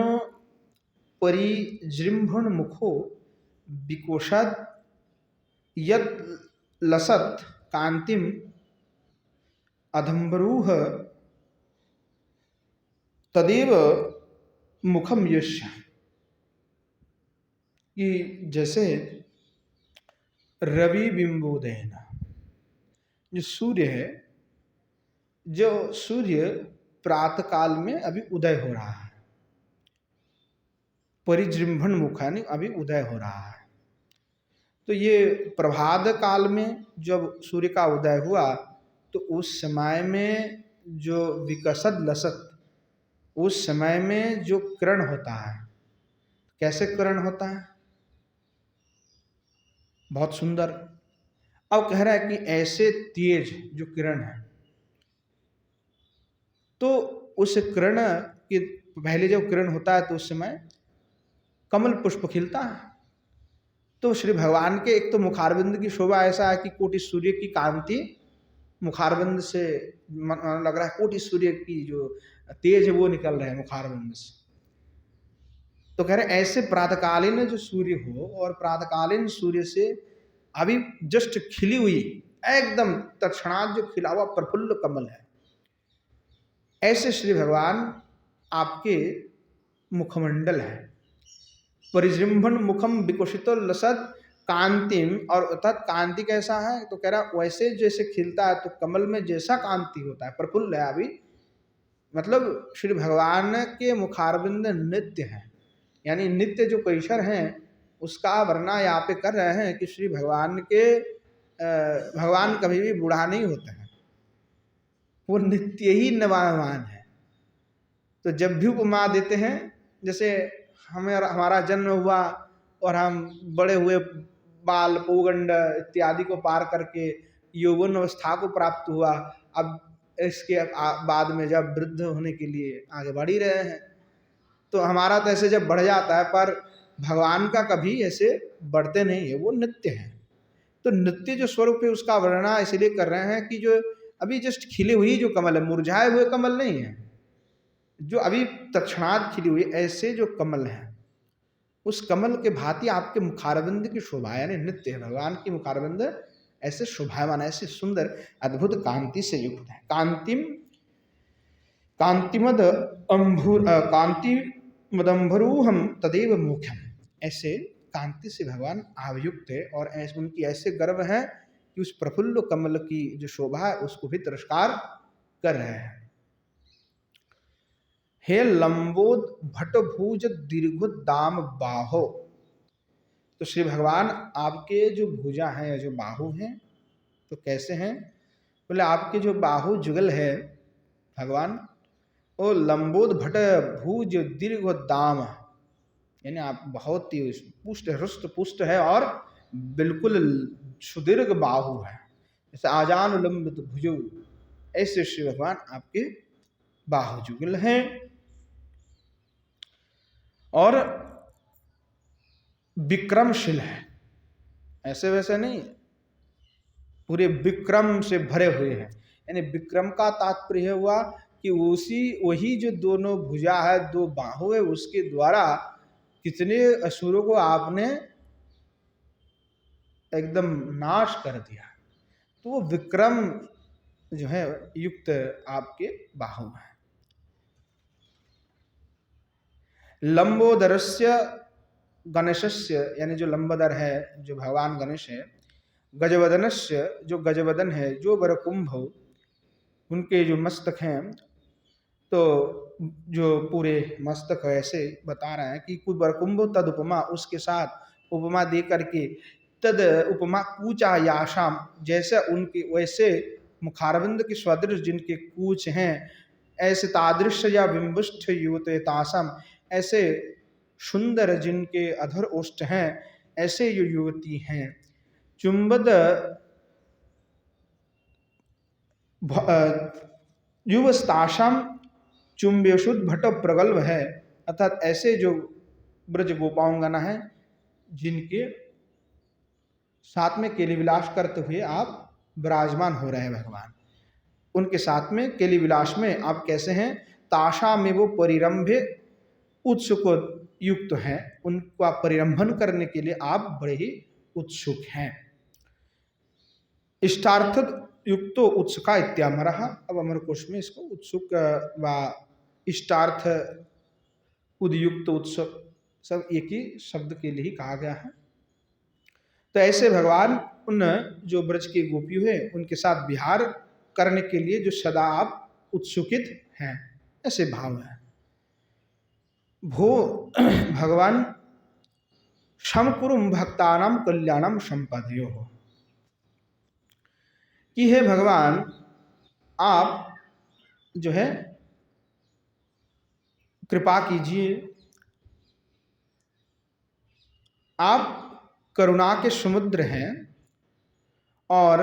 परिजृंभण मुखो विकोषद यत लसत कांतिम अधम्बरूह तदेव मुखम यस्य। कि जैसे रवि बिंबोदयन, जो सूर्य है, जो सूर्य प्रातः काल में अभी उदय हो रहा है, परिजृंभण मुख यानी अभी उदय हो रहा है। तो ये प्रभात काल में जब सूर्य का उदय हुआ तो उस समय में जो विकसत लसत, उस समय में जो किरण होता है, कैसे किरण होता है? बहुत सुंदर। अब कह रहा है कि ऐसे तेज जो किरण है, तो उस किरण के पहले जब किरण होता है तो उस समय कमल पुष्प खिलता है। तो श्री भगवान के एक तो मुखारविंद की शोभा ऐसा है कि कोटि सूर्य की कांति मुखारविंद से लग रहा है, कोटि सूर्य की जो तेज है वो निकल रहे हैं मुखारविंद से। तो कह रहे ऐसे प्रातःकालीन जो सूर्य हो, और प्रातःकालीन सूर्य से अभी जस्ट खिली हुई एकदम तत्क्षणात जो खिला हुआ प्रफुल्ल कमल है, ऐसे श्री भगवान आपके मुखमंडल है। परिजृंभण मुखम विकुशितो लसत कांतिम, और अर्थात कांति कैसा है? तो कह रहा वैसे जैसे खिलता है, तो कमल में जैसा कांति होता है, प्रफुल्ल है अभी, मतलब श्री भगवान के मुखारविंद नित्य है, यानी नित्य जो कैसर हैं उसका वर्णना यहाँ पे कर रहे हैं कि श्री भगवान के भगवान कभी भी बूढ़ा नहीं होते हैं, वो नित्य ही नवायमान है। तो जब भी उपमा देते हैं, जैसे हमारा जन्म हुआ और हम बड़े हुए, बाल पौगंड इत्यादि को पार करके यौवन अवस्था को प्राप्त हुआ, अब इसके बाद में जब वृद्ध होने के लिए आगे बढ़ ही रहे हैं, तो हमारा तो ऐसे जब बढ़ जाता है, पर भगवान का कभी ऐसे बढ़ते नहीं है, वो नित्य है। तो नित्य जो स्वरूप है उसका वर्णना इसलिए कर रहे हैं कि जो अभी जस्ट खिली हुई जो कमल है, मुरझाए हुए कमल नहीं है, जो अभी तत्क्षणात खिली हुई ऐसे जो कमल है, उस कमल के भांति आपके मुखारविंद की शोभा, यानी नित्य है। भगवान की मुखारविंद ऐसे शोभायमान, ऐसे सुंदर अद्भुत कांति से युक्त है। कांतिम कांतिमद अंभुर कांतिमदंभरूहम तदेव मुख्यम, ऐसे कांति से भगवान आयुक्त है, और ऐसे उनकी ऐसे गर्व है कि उस प्रफुल्ल कमल की जो शोभा है उसको भी तिरस्कार कर रहे हैं। हे लंबोद भटभुज दीर्घोद्दाम बाहो, तो श्री भगवान आपके जो भुजा हैं या जो बाहु हैं, तो कैसे हैं? बोले आपके जो बाहु जुगल है भगवान, वो लंबोद भट भुज दीर्घोद्दाम, यानी आप बहुत ही पुष्ट हृष्ट पुष्ट है और बिल्कुल सुदीर्घ बाहु है, जैसे आजान लंबित भुजो, ऐसे श्री भगवान आपके बाहु जुगल हैं। और विक्रमशील है, ऐसे वैसे नहीं, पूरे विक्रम से भरे हुए हैं। यानी विक्रम का तात्पर्य हुआ कि वही जो दोनों भुजा है, दो बाहु है, उसके द्वारा कितने असुरों को आपने एकदम नाश कर दिया। तो वो विक्रम जो है युक्त आपके बाहु है। लंबोदरस्य गणेशस्य, यानी जो लंबोदर है जो भगवान गणेश है, गजवदनस्य जो गजवदन है, जो वरकुंभ उनके जो मस्तक हैं, तो जो पूरे मस्तक ऐसे बता रहे हैं कि कुछ वरकुंभ तद उपमा, उसके साथ उपमा दे करके, तद उपमा कूचा याशाम, जैसे उनके वैसे मुखारविंद के सदृश जिनके कूच हैं, ऐसे तादृश या बिंबुष्ठ युवतेतासम, ऐसे सुंदर जिनके अधर ओष्ठ हैं, ऐसे जो युवती हैं। चुंबद युवस्ताशम चुंब्यशुद्ध भट प्रगल्भ है, अर्थात ऐसे जो ब्रज गोपांगना है जिनके साथ में केली विलास करते हुए आप विराजमान हो रहे हैं भगवान, उनके साथ में केली विलास में आप कैसे हैं? ताशा में वो परिरंभे उत्सुक युक्त हैं, उनका परिरंभन करने के लिए आप बड़े ही उत्सुक हैं। इष्टार्थ युक्तो उत्सुका इत्यामरः। अब अमर कोश में इसको उत्सुक व इष्टार्थ उदयुक्त उत्सुक सब एक ही शब्द के लिए ही कहा गया है। तो ऐसे भगवान उन जो ब्रज के गोपी है उनके साथ विहार करने के लिए जो सदा आप उत्सुकित हैं, ऐसे भाव है। भो भगवान समकुरुम भक्तानाम कल्याणम संपदयो हो, कि हे भगवान आप जो है कृपा कीजिए, आप करुणा के समुद्र हैं और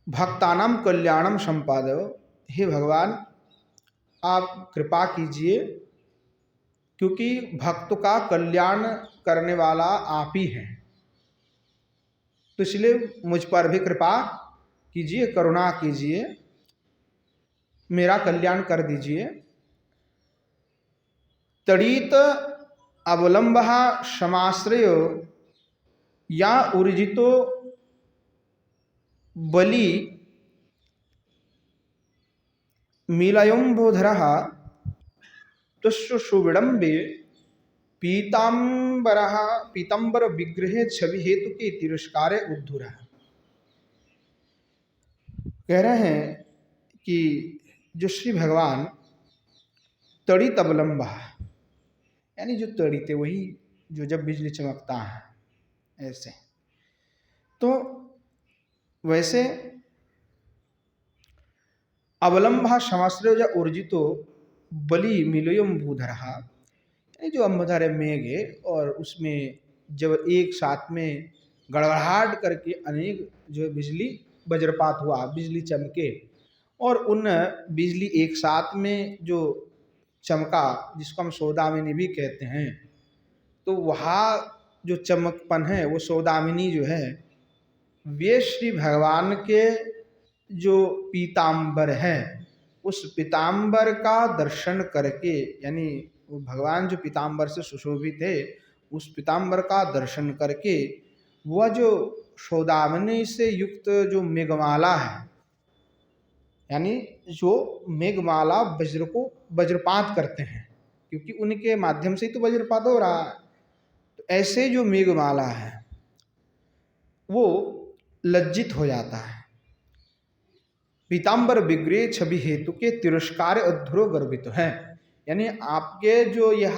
भक्तानाम कल्याणम संपादयो, हे भगवान आप कृपा कीजिए, क्योंकि भक्त का कल्याण करने वाला आप ही हैं, तो इसलिए मुझ पर भी कृपा कीजिए, करुणा कीजिए, मेरा कल्याण कर दीजिए। तड़ित अवलंब समाश्रय या ऊर्जितो बलि मीलयोम्बोधर तुष्य सुविडम्बे पीतांबर विग्रहे छवि हेतु के तिरस्कारे उद्धुर। कह रहे हैं कि जो श्री भगवान तड़ित अवलंब, यानी जो तड़ित है वही जो जब बिजली चमकता है ऐसे, तो वैसे अवलंबा समाश्रय या ऊर्जितो बलि मिलयम भूधर, जो अम्बधर मेघ है और उसमें जब एक साथ में गड़गड़ाहट करके अनेक जो बिजली वज्रपात हुआ, बिजली चमके, और उन बिजली एक साथ में जो चमका जिसको हम सौदामिनी भी कहते हैं, तो वहाँ जो चमकपन है वो सौदामिनी जो है वे श्री भगवान के जो पीतांबर है उस पीतांबर का दर्शन करके, यानी वो भगवान जो पीतांबर से सुशोभित है उस पीतांबर का दर्शन करके वह जो सौदामिनी से युक्त जो मेघमाला है, यानी जो मेघमाला वज्र को वज्रपात करते हैं, क्योंकि उनके माध्यम से ही तो वज्रपात हो रहा है, तो ऐसे जो मेघमाला है वो लज्जित हो जाता है। पीतांबर विग्रह छवि हेतु के तिरस्कार अधुरो गर्वित है, यानी आपके जो यह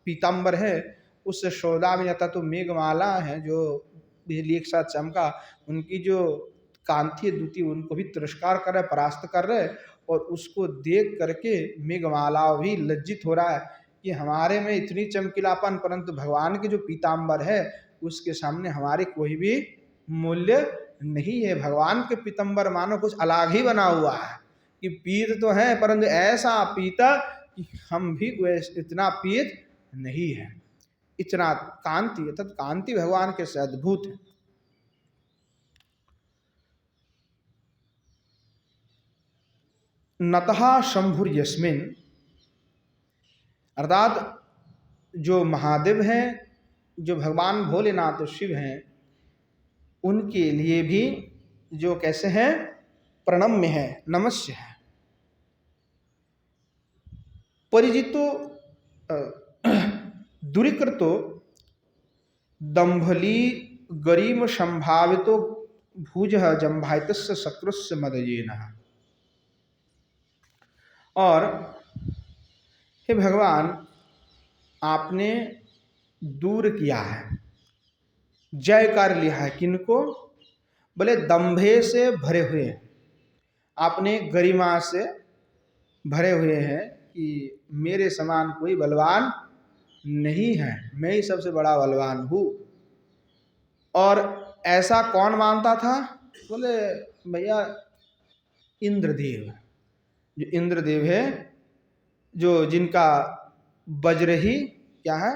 पीतांबर है उस सौदा में जाता तो मेघमाला है जो बिजली एक साथ चमका, उनकी जो कांति द्युति उनको भी तिरस्कार कर रहे, परास्त कर रहे, और उसको देख करके मेघमाला भी लज्जित हो रहा है कि हमारे में इतनी चमकीलापन, परंतु भगवान के जो पीतांबर है उसके सामने हमारे कोई भी मूल्य नहीं है। भगवान के पीतांबर मानो कुछ अलग ही बना हुआ है कि पीत तो है परंतु ऐसा पीता कि हम भी इतना पीत नहीं है, इतना कांति, अर्थात कांति भगवान के से अद्भुत है। नतः शंभुर यस्मिन, अर्थात जो महादेव हैं, जो भगवान भोलेनाथ शिव हैं, उनके लिए भी जो कैसे हैं प्रणम्य है, नमस्य है। परिजितो दुरीकृतो दंभली गरीम संभावितो भुज जंभाइतस्य शक्रुस्य मदयेन, और हे भगवान आपने दूर किया है, जय कर लिया है किनको? बोले दंभे से भरे हुए हैं, आपने गरिमा से भरे हुए हैं कि मेरे समान कोई बलवान नहीं है, मैं ही सबसे बड़ा बलवान हूँ। और ऐसा कौन मानता था? बोले भैया इंद्रदेव, जो इंद्रदेव है, जो जिनका वज्र ही क्या है,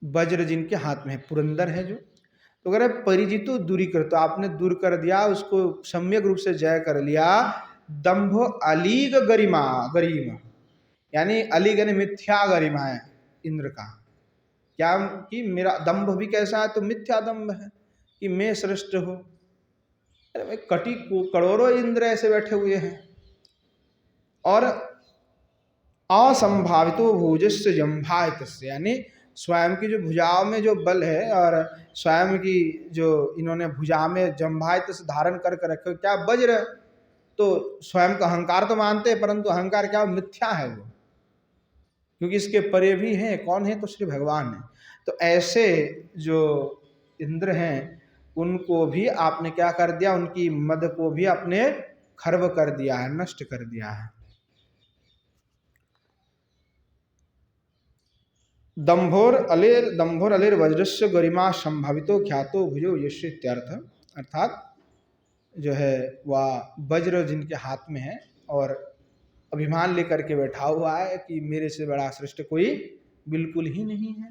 वज्र जिनके हाथ में है, पुरंदर है जो। तो कह रहे परिजितो दूरी कर, तो आपने दूर कर दिया उसको, सम्यक रूप से जय कर लिया। दंभ अलीग गरिमा, गरिमा यानी अलीग यानी मिथ्या गरिमा है इंद्र का, क्या कि मेरा दंभ भी कैसा है, तो मिथ्या दंभ है कि मैं श्रेष्ठ हूं। अरे भाई कटी करोड़ों इंद्र ऐसे बैठे हुए हैं। और असंभावितो भुजस्य जंभायत, यानी स्वयं की जो भुजाओं में जो बल है और स्वयं की जो इन्होंने भुजा में जंभायत से धारण करके रखे, क्या वज्र, तो स्वयं का अहंकार तो मानते हैं, परंतु अहंकार क्या मिथ्या है वो, क्योंकि इसके परे भी हैं, कौन है, तो श्री भगवान है। तो ऐसे जो इंद्र हैं उनको भी आपने क्या कर दिया, उनकी मद को भी आपने खर्व कर दिया है, नष्ट कर दिया है। दंभोर अलेर वज्रस्य गरिमा संभावितो ख्यातो भुजो यश इत्यर्थ, अर्थात जो है वह वज्र जिनके हाथ में है और अभिमान लेकर के बैठा हुआ है कि मेरे से बड़ा श्रेष्ठ कोई बिल्कुल ही नहीं है।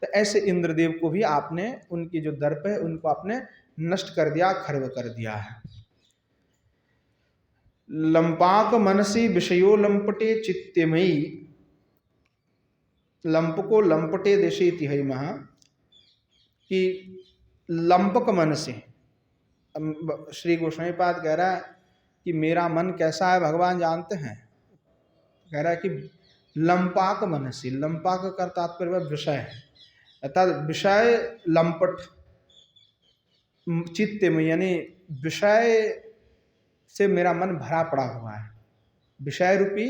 तो ऐसे इंद्रदेव को भी आपने, उनकी जो दर्प है उनको आपने नष्ट कर दिया, खर्व कर दिया है। लंपाक मनसी विषयो लंपटे चित्तमयी, लंप को लंपटे देशे तिहई महा, कि लंपक मन से, श्री गोस्वामी पाद कह रहा है कि मेरा मन कैसा है भगवान जानते हैं, कह रहा है कि लंपाक मन से, लंपाक का तात्पर्य विषय है, अर्थात विषय लंपट चित्त में, यानी विषय से मेरा मन भरा पड़ा हुआ है, विषय रूपी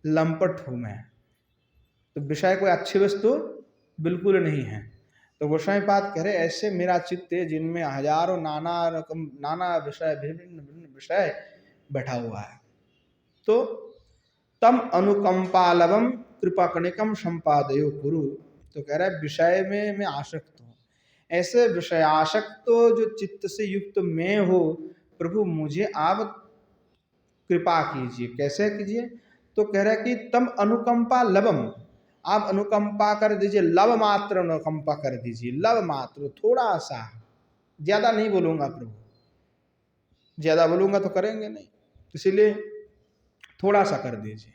लंपट हूं मैं, तो विषय कोई अच्छी वस्तु बिल्कुल नहीं है। तो गोस्वामी पाद कह रहे ऐसे मेरा चित्त है जिनमें हजारों नाना रकम, नाना विषय, भिन्न भिन्न विषय बैठा हुआ है। तो तम अनुकंपालवम कृपा कणिकम संपादयो कुरु, तो कह रहा है विषय में मैं आसक्त हूँ, ऐसे विषय आसक्त जो चित्त से युक्त मैं हो, प्रभु मुझे आप कृपा कीजिए। कैसे कीजिए? तो कह रहा है कि तम अनुकंपा लवम, आप अनुकंपा कर दीजिए, लव मात्र अनुकंपा कर दीजिए, लव मात्र, थोड़ा सा, ज्यादा नहीं बोलूंगा प्रभु, ज्यादा बोलूंगा तो करेंगे नहीं, इसीलिए थोड़ा सा कर दीजिए।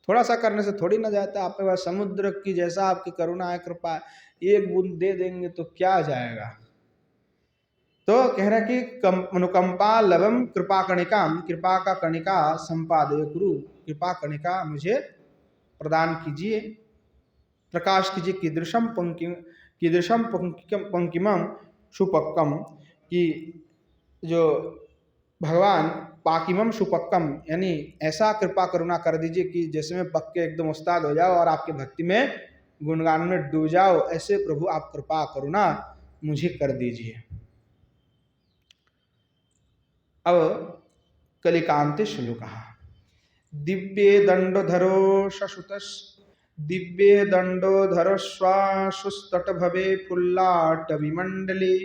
थोड़ा सा करने से थोड़ी ना जाता, आपके पास समुद्र की जैसा आपकी करुणा है, कृपा है, एक बूंद दे देंगे तो क्या जाएगा। तो कह रहा कि अनुकंपा लवम कृपा कणिकाम, कृपा का कणिका संपादय कुरु, कृपा कणिका मुझे प्रदान कीजिए, प्रकाश कीजिए। कीदृशम पंकिमम सुपक्कम, कि जो भगवान पाकिमम सुपक्कम, यानी ऐसा कृपा करुणा कर दीजिए कि जैसे मैं पक्के एकदम उस्ताद हो जाओ और आपकी भक्ति में गुणगान में डूब जाओ, ऐसे प्रभु आप कृपा करुणा मुझे कर दीजिए। अब कलिकांत श्लोक, दिव्ये दंडोधरो शशुतस, दिव्ये दंडोधर श्वासुस्तट भवे फुल्लाट विमंडले,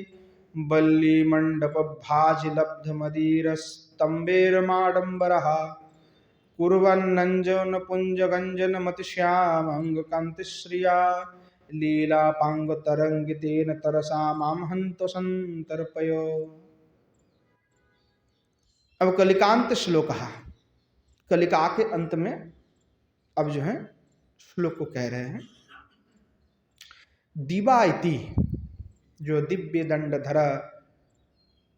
बल्ली मंडप भाज लब्ध मदीर स्तंभेरमाडंबरः, कुर्वन्नंजन पुंज गंजन मतिश्याम अंग कांतिश्रिया, लीला पांग तरंगितेन तरसा माम हंत संतर्पयो। अब कलिकांत श्लोक, कलिका के अंत में अब जो है श्लोक को कह रहे हैं। दिवा इति, जो दिव्य दंड धरा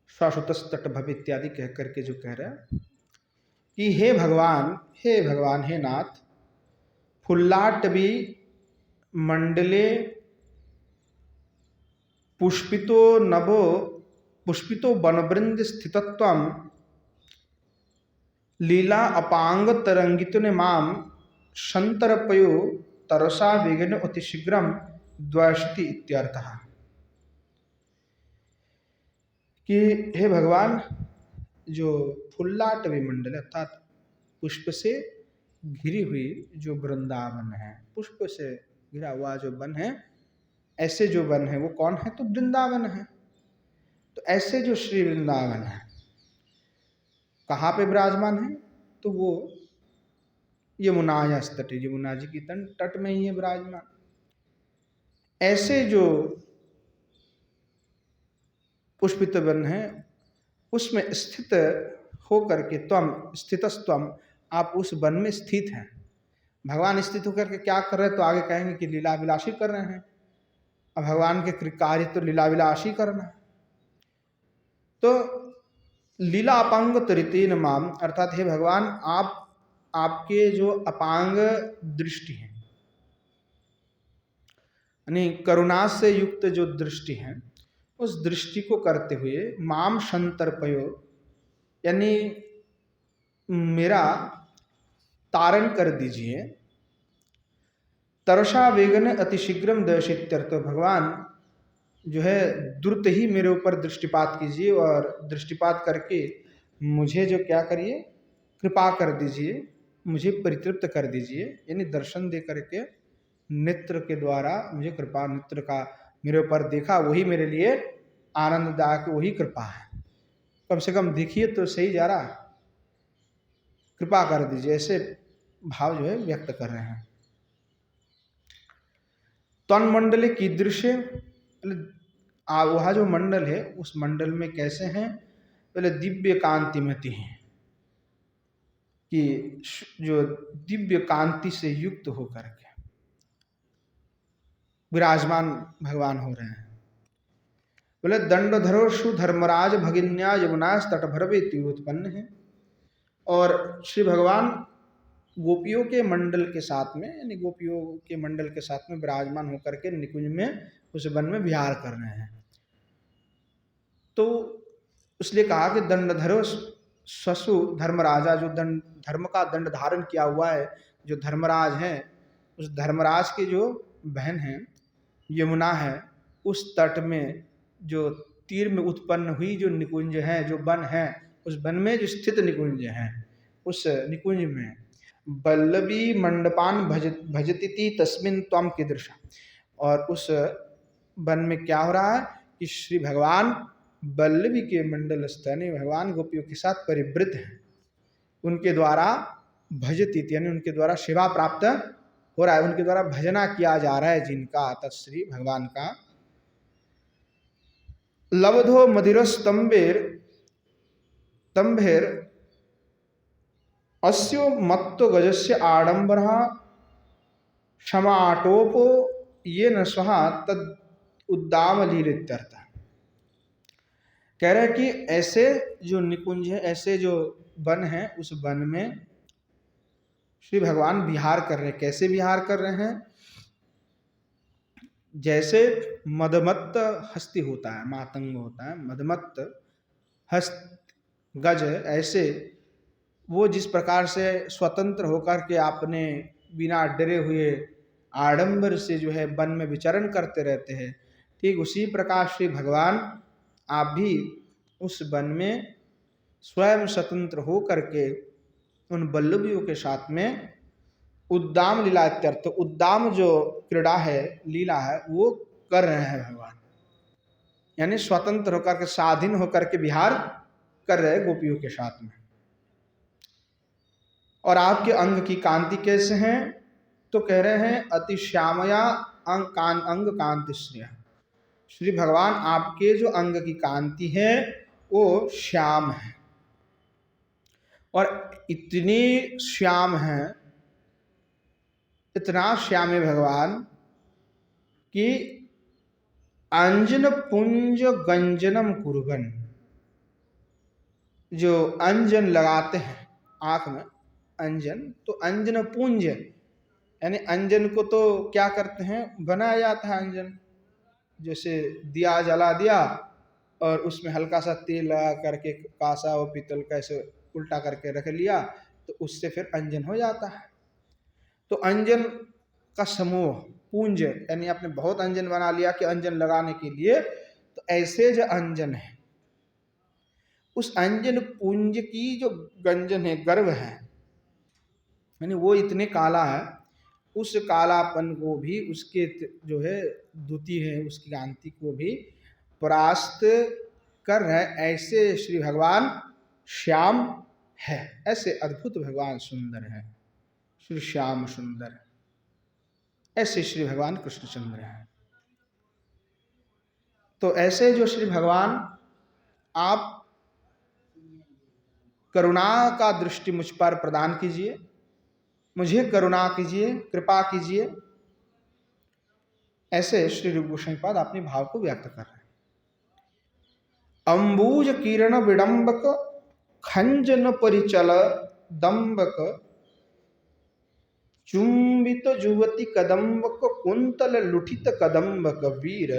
शाश्वतस्तट भव इत्यादि कह करके जो कह रहे हैं कि हे भगवान, हे भगवान, हे नाथ, फुल्लाटवी मंडले पुष्पितो नभो, पुष्पितो वनवृंद स्थितत्वम, लीला अपांग तरंगित ने माम संतर्पयो तरसा वेगन अति शीघ्रम द्वैषति इत्यर्थः। कि हे भगवान, जो फुल्लाट विमंडल अर्थात पुष्प से घिरी हुई जो वृंदावन है, पुष्प से घिरा हुआ जो वन है, ऐसे जो वन है वो कौन है? तो वृंदावन है। तो ऐसे जो श्री वृंदावन है कहाँ पे विराजमान है? तो वो यमुना तट, यमुना जी की तट में ही है विराजमान। ऐसे जो पुष्पित वन है उसमें स्थित हो करके स्थितस्त्वम, आप उस वन में स्थित हैं। भगवान स्थित होकर के क्या कर रहे हैं? तो आगे कहेंगे कि लीला विलासी कर रहे हैं। अब भगवान के कार्य तो लीला विलासी करना है। तो लीला अपांग त्वरितेन माम, अर्थात हे भगवान, आपके जो अपांग दृष्टि है, यानी करुणा से युक्त जो दृष्टि है, उस दृष्टि को करते हुए माम संतर्पयो, यानी मेरा तारण कर दीजिए। तरसा वेगन अतिशीघ्रम दर्शित्यर्थ, तो भगवान जो है द्रुत ही मेरे ऊपर दृष्टिपात कीजिए और दृष्टिपात करके मुझे जो क्या करिए, कृपा कर दीजिए, मुझे परितृप्त कर दीजिए। यानी दर्शन दे करके नेत्र के द्वारा मुझे कृपा, नेत्र का मेरे ऊपर देखा वही मेरे लिए आनंददायक, वही कृपा है। कम से कम देखिए तो सही जा रहा, कृपा कर दीजिए, ऐसे भाव जो है व्यक्त कर रहे हैं। तन्मंडले कीदृश, वह जो मंडल है उस मंडल में कैसे हैं? पहले दिव्य कांतिमति हैं, कि जो दिव्य कांति से युक्त होकर के विराजमान भगवान हो रहे हैं। बोले दंडधरोषु धर्मराज भगिन्या यमुना तटभरवे तीरोत्पन्न है। और श्री भगवान गोपियों के मंडल के साथ में, यानी गोपियों के मंडल के साथ में विराजमान होकर के निकुंज में, उस वन में विहार कर रहे हैं। तो इसलिए कहा कि दंडधरो स्वसु धर्मराजा, जो धर्म का दंड धारण किया हुआ है, जो धर्मराज है, उस धर्मराज की जो बहन है यमुना है, उस तट में जो तीर में उत्पन्न हुई जो निकुंज है, जो वन है, उस वन में जो स्थित निकुंज है, उस निकुंज में बल्लभी मंडपान भजती तस्मिन त्वम कीदृशा। और उस वन में क्या हो रहा है कि श्री भगवान बल्लभी के मंडल स्थानी भगवान गोपियों के साथ परिवृत हैं, उनके द्वारा भजती, यानी उनके द्वारा सेवा प्राप्त हो रहा है, उनके द्वारा भजना किया जा रहा है जिनका, तत्श्री भगवान का। लब्धो मदिरस्तंभेर तंभेर अस्यो मत्तो गजस्य आडंबरः क्षमाटोपो ये न स्वहा तद उद्दाम लीलित्यर्थ। कह रहे हैं कि ऐसे जो निकुंज है, ऐसे जो वन है, उस वन में श्री भगवान विहार कर रहे हैं। कैसे विहार कर रहे हैं? जैसे मदमत्त हस्ती होता है, मातंग होता है, मदमत्त हस्त गज, ऐसे वो जिस प्रकार से स्वतंत्र होकर के आपने बिना डरे हुए आडंबर से जो है वन में विचरण करते रहते हैं, ठीक उसी प्रकार श्री भगवान आप भी उस वन में स्वयं स्वतंत्र हो करके उन बल्लभियों के साथ में उद्दाम लीला इत्यर्थ, उद्दाम जो क्रीड़ा है, लीला है, वो कर रहे हैं भगवान, यानी स्वतंत्र होकर के, स्वाधीन होकर के विहार कर रहे हैं गोपियों के साथ में। और आपके अंग की कांति कैसे हैं? तो कह रहे हैं अति श्यामया अंग कांति श्रेय। श्री भगवान आपके जो अंग की कांति है वो श्याम है, और इतनी श्याम है, इतना श्याम है भगवान कि अंजन पुंज गंजनम कुर्बन, जो अंजन लगाते हैं आंख में, अंजन, तो अंजन पुंज, यानी अंजन को तो क्या करते हैं, बनाया जाता है अंजन, जैसे दिया जला दिया और उसमें हल्का सा तेल लगा करके कासा और पीतल का ऐसे उल्टा करके रख लिया, तो उससे फिर अंजन हो जाता है। तो अंजन का समूह पुंज, यानी आपने बहुत अंजन बना लिया कि अंजन लगाने के लिए, तो ऐसे जो अंजन है उस अंजन पुंज की जो गंजन है, गर्व है, यानी वो इतने काला है, उस कालापन को भी, उसके जो है द्युति है, उसकी कांति को भी परास्त कर रहे, ऐसे श्री भगवान श्याम है। ऐसे अद्भुत भगवान सुंदर है, श्री श्याम सुंदर, ऐसे श्री भगवान कृष्णचंद्र हैं। तो ऐसे जो श्री भगवान, आप करुणा का दृष्टि मुझ पर प्रदान कीजिए, मुझे करुणा कीजिए, कृपा कीजिए। ऐसे श्री रूपगोस्वामी पाद अपने भाव को व्यक्त कर रहे हैं। अंबुज किरण विडंबक खंजन परिचल दंबक चुंबित जुवती कदम्बक कुंतल लुठित कदम्बक वीर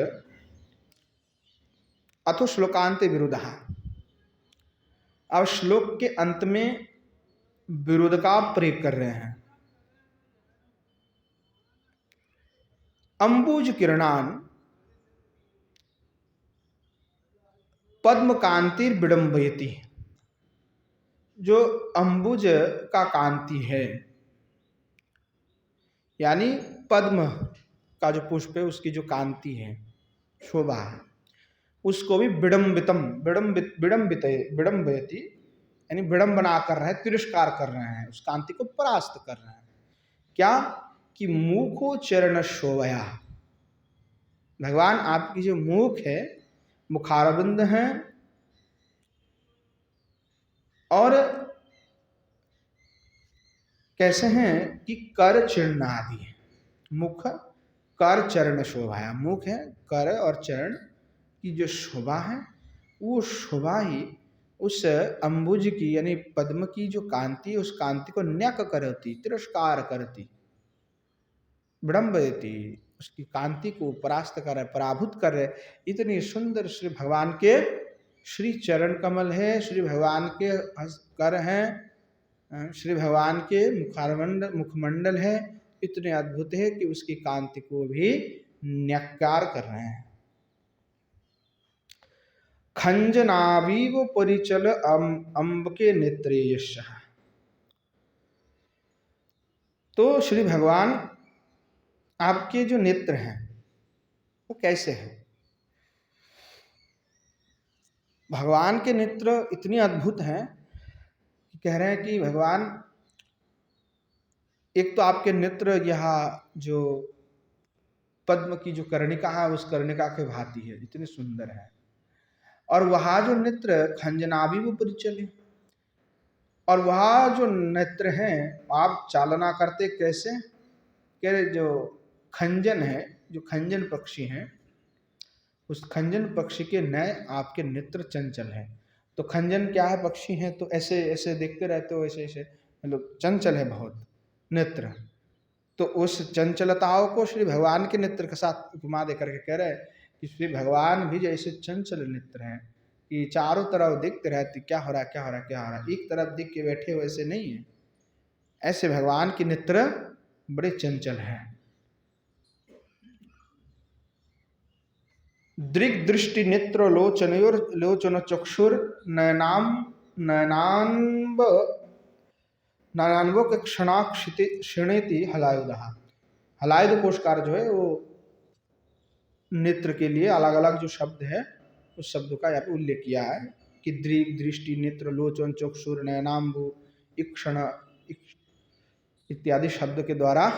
अथो श्लोकांत विरुद्ध। अब श्लोक के अंत में विरुद्ध का प्रयोग कर रहे हैं। अंबुज किरणान पद्म कांतिर विडंबयति, जो अंबुज का कांति है, यानी पद्म का जो पुष्प है उसकी जो कांति है, शोभा है, उसको भी विडंबितम, विडंबयति, यानी विडंबना कर रहे हैं, तिरस्कार कर रहे हैं, उस कांति को परास्त कर रहे हैं। क्या कि मुखो चरण शोभया, भगवान आपकी जो मुख है, मुखारविंद हैं, और कैसे हैं कि कर चरण आदि है। मुख कर चरण शोभाया, मुख है, कर और चरण की जो शोभा है, वो शोभा ही उस अंबुज की, यानी पद्म की जो कांति है, उस कांति को न्यक करती, तिरस्कार करती, विडंबयति, उसकी कांति को परास्त कर रहे, पराभूत कर रहे। इतनी सुंदर श्री भगवान के श्री चरण कमल है, श्री भगवान के कर हैं, श्री भगवान के मुखमंडल है, इतने अद्भुत है कि उसकी कांति को भी न्यक्कार कर रहे हैं। खंजनावीव परिचल अम्ब के नेत्रेयश, तो श्री भगवान आपके जो नेत्र हैं वो कैसे हैं? भगवान के नेत्र इतने अद्भुत हैं कि कह रहे हैं कि भगवान, एक तो आपके नेत्र यहाँ जो पद्म की जो कर्णिका है, उस कर्णिका के भांति है, इतने सुंदर है, और वहाँ जो नेत्र खंजनाभी वो परिचल है, और वहाँ जो नेत्र हैं आप चालना करते कैसे, कह जो खंजन है, जो खंजन पक्षी हैं, उस खंजन पक्षी के नए आपके नेत्र चंचल है। तो खंजन क्या है, पक्षी हैं, तो ऐसे ऐसे देखते रहते हो, ऐसे ऐसे, मतलब चंचल है बहुत नेत्र। तो उस चंचलताओं को श्री भगवान के नेत्र के साथ उपमा देकर के कह रहे हैं कि श्री भगवान भी जैसे चंचल नेत्र हैं कि चारों तरफ देखते रहते, क्या हो रहा है, क्या हो रहा है, क्या हो रहा है, एक तरफ देख के बैठे हो, ऐसे नहीं है। ऐसे भगवान के नेत्र बड़े चंचल हैं। दृग दृष्टि नेत्र लोचनयोर लोचन चक्षुर नयनाम नयनान्ब नारायणवो के क्षणाक्षिणेति हलायुदहा। हलायुद कोशकार जो है वो नेत्र के लिए अलग अलग जो शब्द है, उस शब्द का यहाँ पे उल्लेख किया है कि दृग दृष्टि नेत्र लोचन चक्षुर नयनाम्बु इक्षण इत्यादि शब्द के द्वारा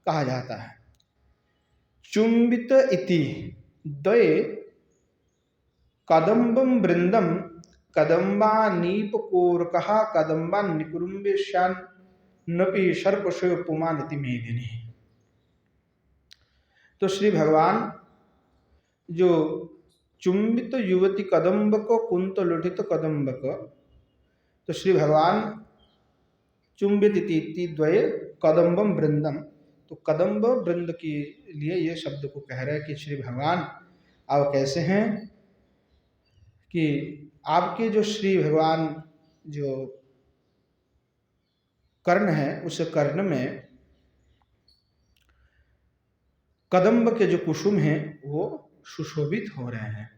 कहा जाता है। चुंबित इति द्वये कदम्बम वृंदम कदम्बा नीप कोरकः कदम्बा निकुरुम्बेश्यान नपि सर्पशो पुमानिति मेदिनी। तो श्री भगवान जो चुंबित युवती कदम्बक कुंत लुठित कदम्बक, तो श्री भगवान चुंबित इति द्वये कदम्बम वृंदम, तो कदम्ब वृंद के लिए ये शब्द को कह रहे हैं कि श्री भगवान आप कैसे हैं कि आपके जो श्री भगवान जो कर्ण है, उस कर्ण में कदम्ब के जो कुसुम हैं वो सुशोभित हो रहे हैं,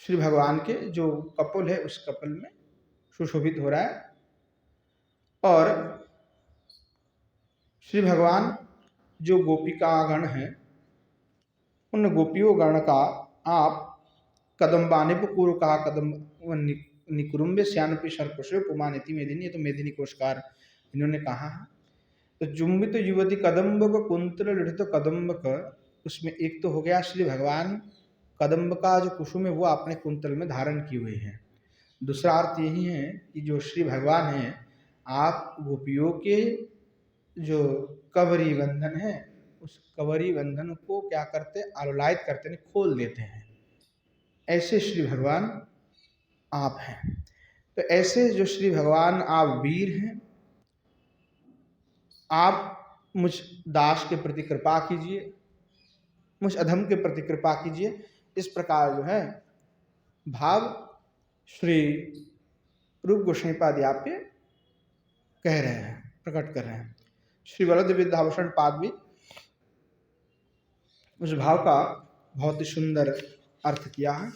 श्री भगवान के जो कपोल है उस कपोल में सुशोभित हो रहा है। और श्री भगवान जो गोपिकागण हैं उन गोपियों गण का आप कदम्बाने पूर्व कहा कदम निकुरुम्बे श्यानपि सर्पशो पुमानिति मेदिनी, ये तो मेदिनी कोशकार इन्होंने कहा है। तो जुम्बित युवती कदम्बक कुंतल लृढ़ कदम्बक, उसमें एक तो हो गया श्री भगवान कदम्ब का जो कुसुम है वो अपने कुंतल में धारण की हुई है। दूसरा अर्थ यही है कि जो श्री भगवान है आप गोपियों के जो कवरी बंधन है उस कवरी बंधन को क्या करते, आलोलायित करते हैं, खोल देते हैं। ऐसे श्री भगवान आप हैं। तो ऐसे जो श्री भगवान आप वीर हैं, आप मुझ दास के प्रति कृपा कीजिए, मुझ अधम के प्रति कृपा कीजिए। इस प्रकार जो है भाव श्री रूप गोस्वामी पाद आप पे कह रहे हैं, प्रकट कर रहे हैं। श्री वल्लभ विद्याभूषण पाद भी उस भाव का बहुत ही सुंदर अर्थ किया है।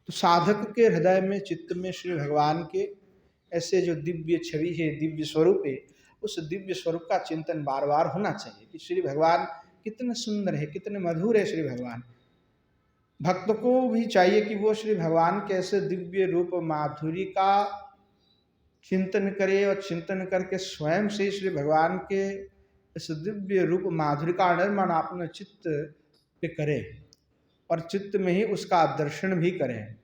तो साधक के हृदय में, चित्त में श्री भगवान के ऐसे जो दिव्य छवि है, दिव्य स्वरूप है, उस दिव्य स्वरूप का चिंतन बार बार होना चाहिए कि श्री भगवान कितने सुंदर है, कितने मधुर है श्री भगवान। भक्त को भी चाहिए कि वो श्री भगवान के ऐसे दिव्य रूप माधुरी का चिंतन करे और चिंतन करके स्वयं से श्री भगवान के इस दिव्य रूप माधुरी का निर्माण अपने चित्त पे करे और चित्त में ही उसका दर्शन भी करें,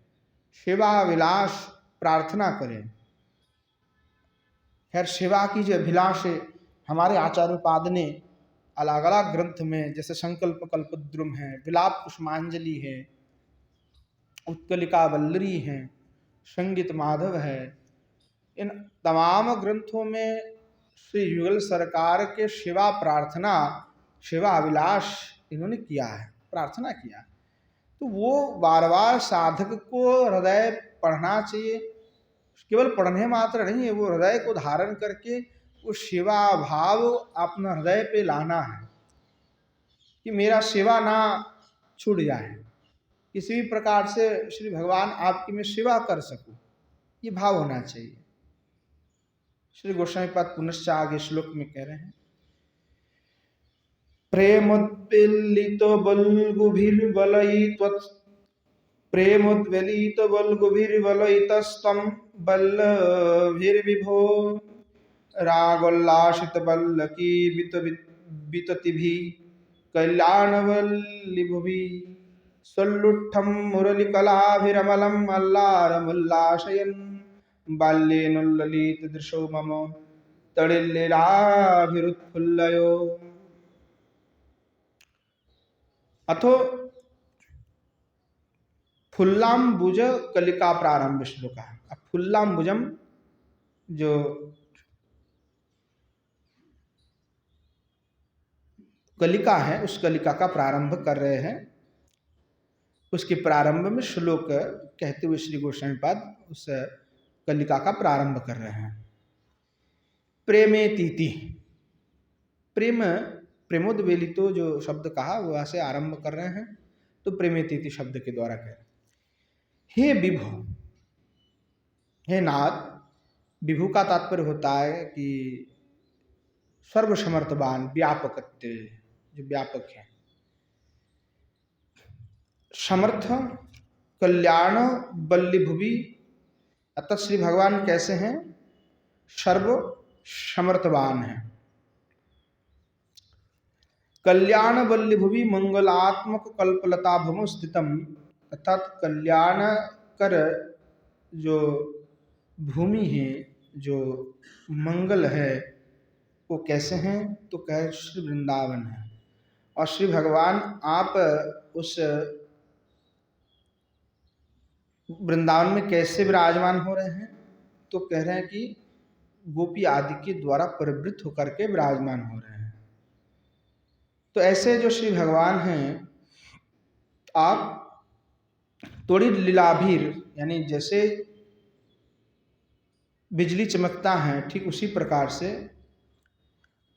सेवा विलास प्रार्थना करें। खैर सेवा की जो अभिलाष है हमारे आचार्य पाद ने अलग अलग ग्रंथ में, जैसे संकल्प कल्पद्रुम है, विलाप कुसुमांजलि है, उत्कलिका वल्लरी है, संगीत माधव है, इन तमाम ग्रंथों में श्री युगल सरकार के सेवा प्रार्थना, सेवा अभिलाष इन्होंने किया है, प्रार्थना किया। तो वो बार बार साधक को हृदय पढ़ना चाहिए, केवल पढ़ने मात्र नहीं है, वो हृदय को धारण करके वो सेवा भाव अपना हृदय पे लाना है कि मेरा सेवा ना छूट जाए, किसी भी प्रकार से श्री भगवान आपकी मैं सेवा कर सकूं, ये भाव होना चाहिए। श्री गोस्वामी पाद पुनश्च आगे श्लोक में कह रहे हैं, प्रेमोद्वेलित बल्गुभिर्वलयितस्त्वं बल्लभिर्विभो रागोल्लासित बल्लकी विततिभिः कल्याणवल्लिभुभिः सल्लुट्ठं मुरलिकलाभिरमलम् अल्लारमुल्लासयन् बाल्येनुल्ललित दृशो मम तडिल्लीलाभिरुत्फुल्लयो। अथो फुल्लाम्बुज कलिका प्रारंभ श्लोक है। अब फुल्लाम्बुजम जो कलिका है उस कलिका का प्रारंभ कर रहे हैं। उसके प्रारंभ में श्लोक कहते हुए श्री गोस्वामी पाद उस कलिका का प्रारंभ कर रहे हैं। प्रेमेतीति, प्रेम प्रेमोद्वेलितो जो शब्द कहा वह से आरंभ कर रहे हैं। तो प्रेमेतीति शब्द के द्वारा कह रहे हैं, हे विभु, हे नाथ। विभु का तात्पर्य होता है कि सर्वसमर्थवान, व्यापकत्व, जो व्यापक है, समर्थ, कल्याण, बल्लिभुवि। अतः श्री भगवान कैसे हैं? सर्व समर्थवान है, कल्याण बल्लिभुवि मंगलात्मक कल्पलता भूमि स्थितम, अर्थात कल्याण कर जो भूमि है, जो मंगल है, वो कैसे हैं? तो कह श्री वृंदावन है। और श्री भगवान आप उस वृंदावन में कैसे विराजमान हो रहे हैं? तो कह रहे हैं कि गोपी आदि के द्वारा प्रवृत्त होकर के विराजमान हो रहे हैं। तो ऐसे जो श्री भगवान हैं, आप थोड़ी लीलाभीर, यानी जैसे बिजली चमकता है ठीक उसी प्रकार से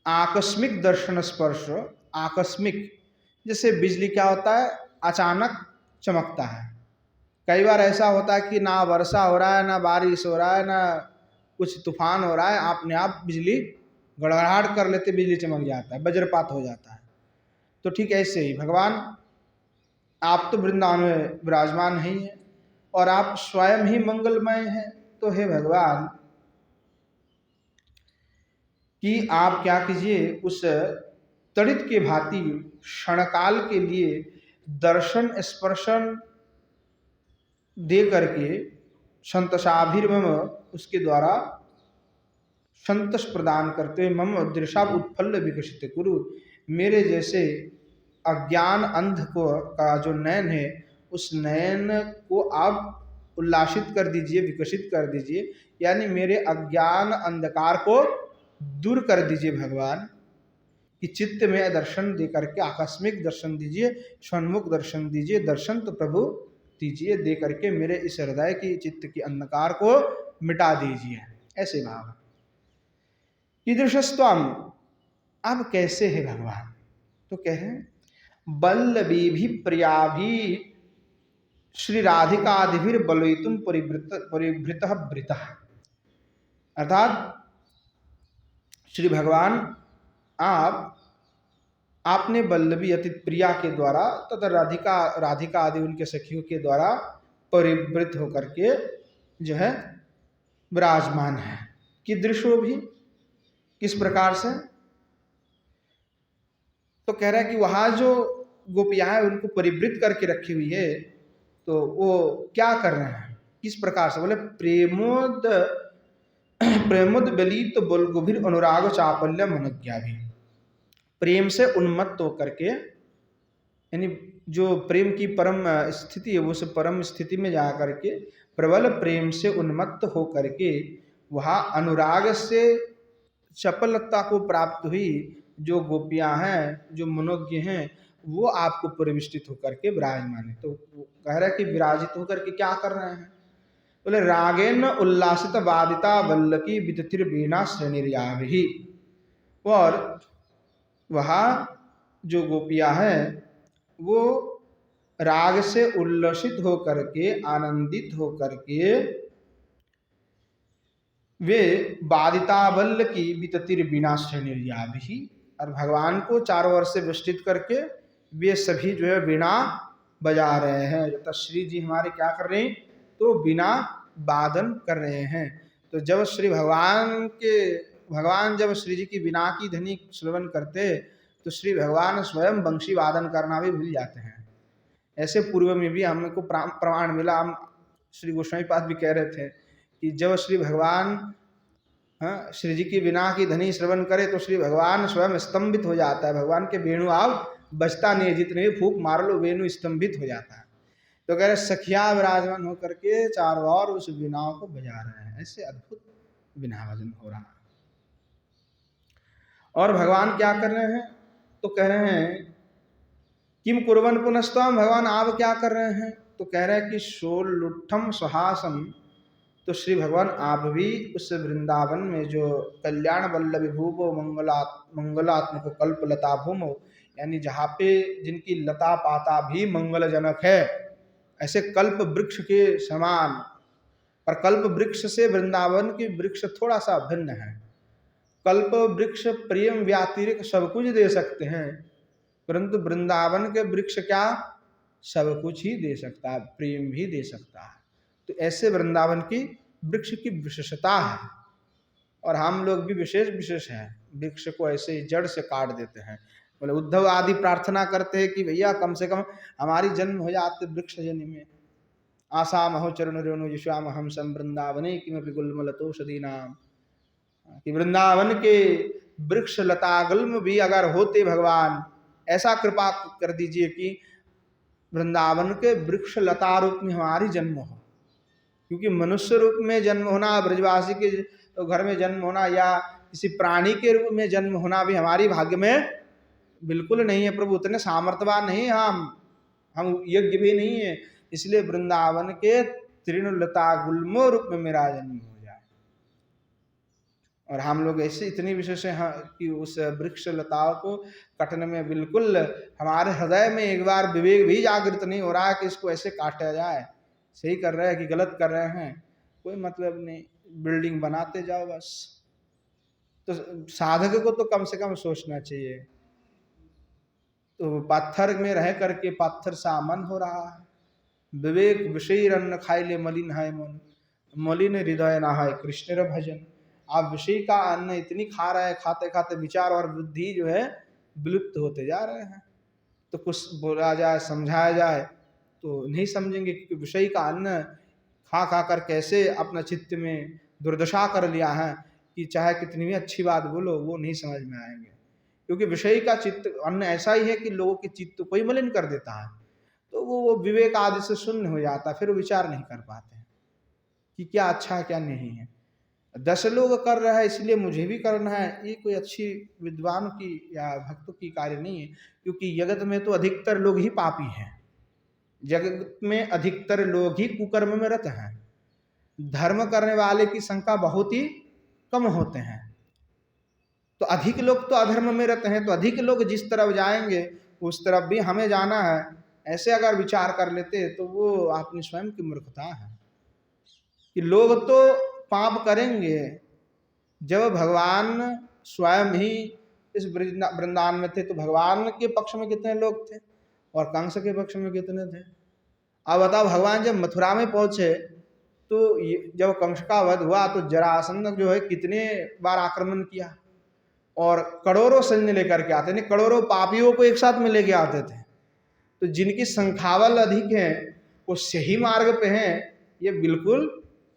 आकस्मिक दर्शन स्पर्श, आकस्मिक, जैसे बिजली क्या होता है, अचानक चमकता है। कई बार ऐसा होता है कि ना वर्षा हो रहा है, ना बारिश हो रहा है, ना कुछ तूफान हो रहा है, अपने आप बिजली गड़गड़ाहट कर लेते, बिजली चमक जाता है, वज्रपात हो जाता है। तो ठीक ऐसे ही भगवान, आप तो वृंदावन में विराजमान नहीं है और आप स्वयं ही मंगलमय हैं। तो हे भगवान कि आप क्या कीजिए, उस तड़ित के भांति क्षणकाल के लिए दर्शन स्पर्शन दे करके संतसाभिर्मम, उसके द्वारा संतस प्रदान करते हुए मम दृशा उत्फल्ल विकसित कुरु, मेरे जैसे अज्ञान अंध को का जो नयन है, उस नयन को आप उल्लासित कर दीजिए, विकसित कर दीजिए, यानी मेरे अज्ञान अंधकार को दूर कर दीजिए भगवान, कि चित्त में दर्शन दे करके आकस्मिक दर्शन दीजिए, सन्मुख दर्शन दीजिए, दर्शन तो प्रभु दीजिए, दे करके मेरे इस हृदय की चित्त की अंधकार को मिटा दीजिए। ऐसे भाव कीदृशस्त्वम, अब कैसे है भगवान, तो कहे बल्लभी भी प्रिया भी श्री राधिकादिभिर बलयितुम परिभृत भृत, अर्थात श्री भगवान आपने बल्लभी अति प्रिया के द्वारा तथा राधिका आदि उनके सखियों के द्वारा परिवृत होकर के जो है विराजमान है। कीदृशो भी, किस प्रकार से, तो कह रहा है कि वहां जो गोपियां हैं उनको परिवृत करके रखी हुई है, तो वो क्या कर रहे हैं, किस प्रकार से, बोले प्रेमोद बलित बोलगुभिर अनुराग चापल्य मनज्ञा भी, प्रेम से उन्मत्त होकर के, यानी जो प्रेम की परम स्थिति है, वो उस परम स्थिति में जा करके प्रबल प्रेम से उन्मत्त हो करके वहाँ अनुराग से चपलता को प्राप्त हुई जो गोपियां हैं, जो मनोज्ञ हैं, वो आपको परिविष्टित होकर के विराजमान है। तो कह रहा है कि विराजित होकर के क्या कर रहे हैं, बोले रागेन उल्लासित वादिता वल्लकी वितथिर वीणा श्रेणीर्याभिः, और वहाँ जो गोपियां हैं वो राग से उल्लसित होकर के, आनंदित होकर के वे वादितावल्ल की विततिर बिना श्रेणीर्याभिः, और भगवान को चारों ओर से विस्तृत करके वे सभी जो है वीणा बजा रहे हैं। तो श्री जी हमारे क्या कर रहे हैं, तो वीणा वादन कर रहे हैं। तो जब भगवान जब श्री जी की वीणा की ध्वनि श्रवण करते, तो श्री भगवान स्वयं बंशी वादन करना भी भूल जाते हैं। ऐसे पूर्व में भी हमको प्रमाण मिला, हम श्री गोस्वामी पाद भी कह रहे थे कि जब श्री भगवान श्री जी की वीणा की ध्वनि श्रवण करे तो श्री भगवान स्वयं स्तंभित हो जाता है। भगवान के वेणु आप बजता नहीं, जितने भी फूंक मार लो वेणु स्तंभित हो जाता है। तो कह रहे सखिया विराजमान होकर के चारों ओर उस वीणाओं को बजा रहे हैं। ऐसे अद्भुत वीणा भजन हो रहा है। और भगवान क्या कर रहे हैं, तो कह रहे हैं किम कुर्वन् पुनस्त्वम्, भगवान आप क्या कर रहे हैं, तो कह रहे हैं कि सोल्लुठम सुहासम। तो श्री भगवान आप भी उस वृंदावन में जो कल्याण वल्लभ भूपो मंगलात्मक कल्प लता भूमो, यानी जहाँ पे जिनकी लता पाता भी मंगलजनक है, ऐसे कल्प वृक्ष के समान। पर कल्प वृक्ष से वृंदावन के वृक्ष थोड़ा सा भिन्न है। कल्प वृक्ष प्रेम व्यातिरिक्त सब कुछ दे सकते हैं, परंतु वृंदावन के वृक्ष क्या सब कुछ ही दे सकता है, प्रेम भी दे सकता है। तो ऐसे वृंदावन की वृक्ष की विशेषता है। और हम लोग भी विशेष हैं, वृक्ष को ऐसे ही जड़ से काट देते हैं। बोले उद्धव आदि प्रार्थना करते हैं कि भैया कम से कम हमारी जन्म हो जाते वृक्ष जन्म में। आशा महो चरण रेणु जिश्याम हम सम वृंदावने किमपि गुल्मलतोषधी नाम, कि वृंदावन के वृक्ष लता गुल्म भी अगर होते भगवान, ऐसा कृपा कर दीजिए कि वृंदावन के वृक्ष लता रूप में हमारी जन्म हो। क्योंकि मनुष्य रूप में जन्म होना, ब्रजवासी के घर में जन्म होना, या किसी प्राणी के रूप में जन्म होना भी हमारी भाग्य में बिल्कुल नहीं है। प्रभु उतने सामर्थ्यवान नहीं है, हम यज्ञ भी नहीं है। इसलिए वृंदावन के तृणलता गुल्मो रूप में मेरा जन्म हो जाए। और हम लोग ऐसे इतनी विशेष हैं कि उस वृक्ष लताओं को कटने में बिल्कुल हमारे हृदय में एक बार विवेक भी जागृत नहीं हो रहा है कि इसको ऐसे काटा जाए, सही कर रहे हैं कि गलत कर रहे हैं, कोई मतलब नहीं, बिल्डिंग बनाते जाओ बस। तो साधक को तो कम से कम सोचना चाहिए। तो पत्थर में रह करके पत्थर सा मन हो रहा है, विवेक विषय अन्न खाई ले मलिन है मन, मलिन हृदय ना है कृष्ण र भजन। आप विषय का अन्न इतनी खा रहे हैं, खाते खाते विचार और बुद्धि जो है विलुप्त होते जा रहे हैं। तो कुछ बोला जाए, समझाया जाए तो नहीं समझेंगे, क्योंकि विषय का अन्न खा खा कर कैसे अपना चित्त में दुर्दशा कर लिया है कि चाहे कितनी भी अच्छी बात बोलो वो नहीं समझ में आएंगे। क्योंकि विषय का चित्त अन्न ऐसा ही है कि लोगों के चित्त को ही मलिन कर देता है। तो वो विवेक आदि से शून्य हो जाता है, फिर वो विचार नहीं कर पाते हैं कि क्या अच्छा है क्या नहीं है। 10 लोग कर रहे हैं इसलिए मुझे भी करना है, ये कोई अच्छी विद्वान की या भक्तों की कार्य नहीं है। क्योंकि जगत में तो अधिकतर लोग ही पापी हैं, जगत में अधिकतर लोग ही कुकर्म में रत हैं। धर्म करने वाले की संख्या बहुत ही कम होते हैं। तो अधिक लोग तो अधर्म में रहते हैं, तो अधिक लोग जिस तरफ जाएंगे उस तरफ भी हमें जाना है, ऐसे अगर विचार कर लेते तो वो अपनी स्वयं की मूर्खता है। कि लोग तो पाप करेंगे, जब भगवान स्वयं ही इस वृंदावन में थे तो भगवान के पक्ष में कितने लोग थे और कंस के पक्ष में कितने थे। अब बताओ, भगवान जब मथुरा में पहुंचे तो जब कंस का वध हुआ तो जरासंध जो है कितने बार आक्रमण किया और करोड़ों सैन्य लेकर के आते, नहीं करोड़ों पापियों को एक साथ में लेके आते थे। तो जिनकी संख्याबल अधिक है वो सही मार्ग पे हैं, ये बिल्कुल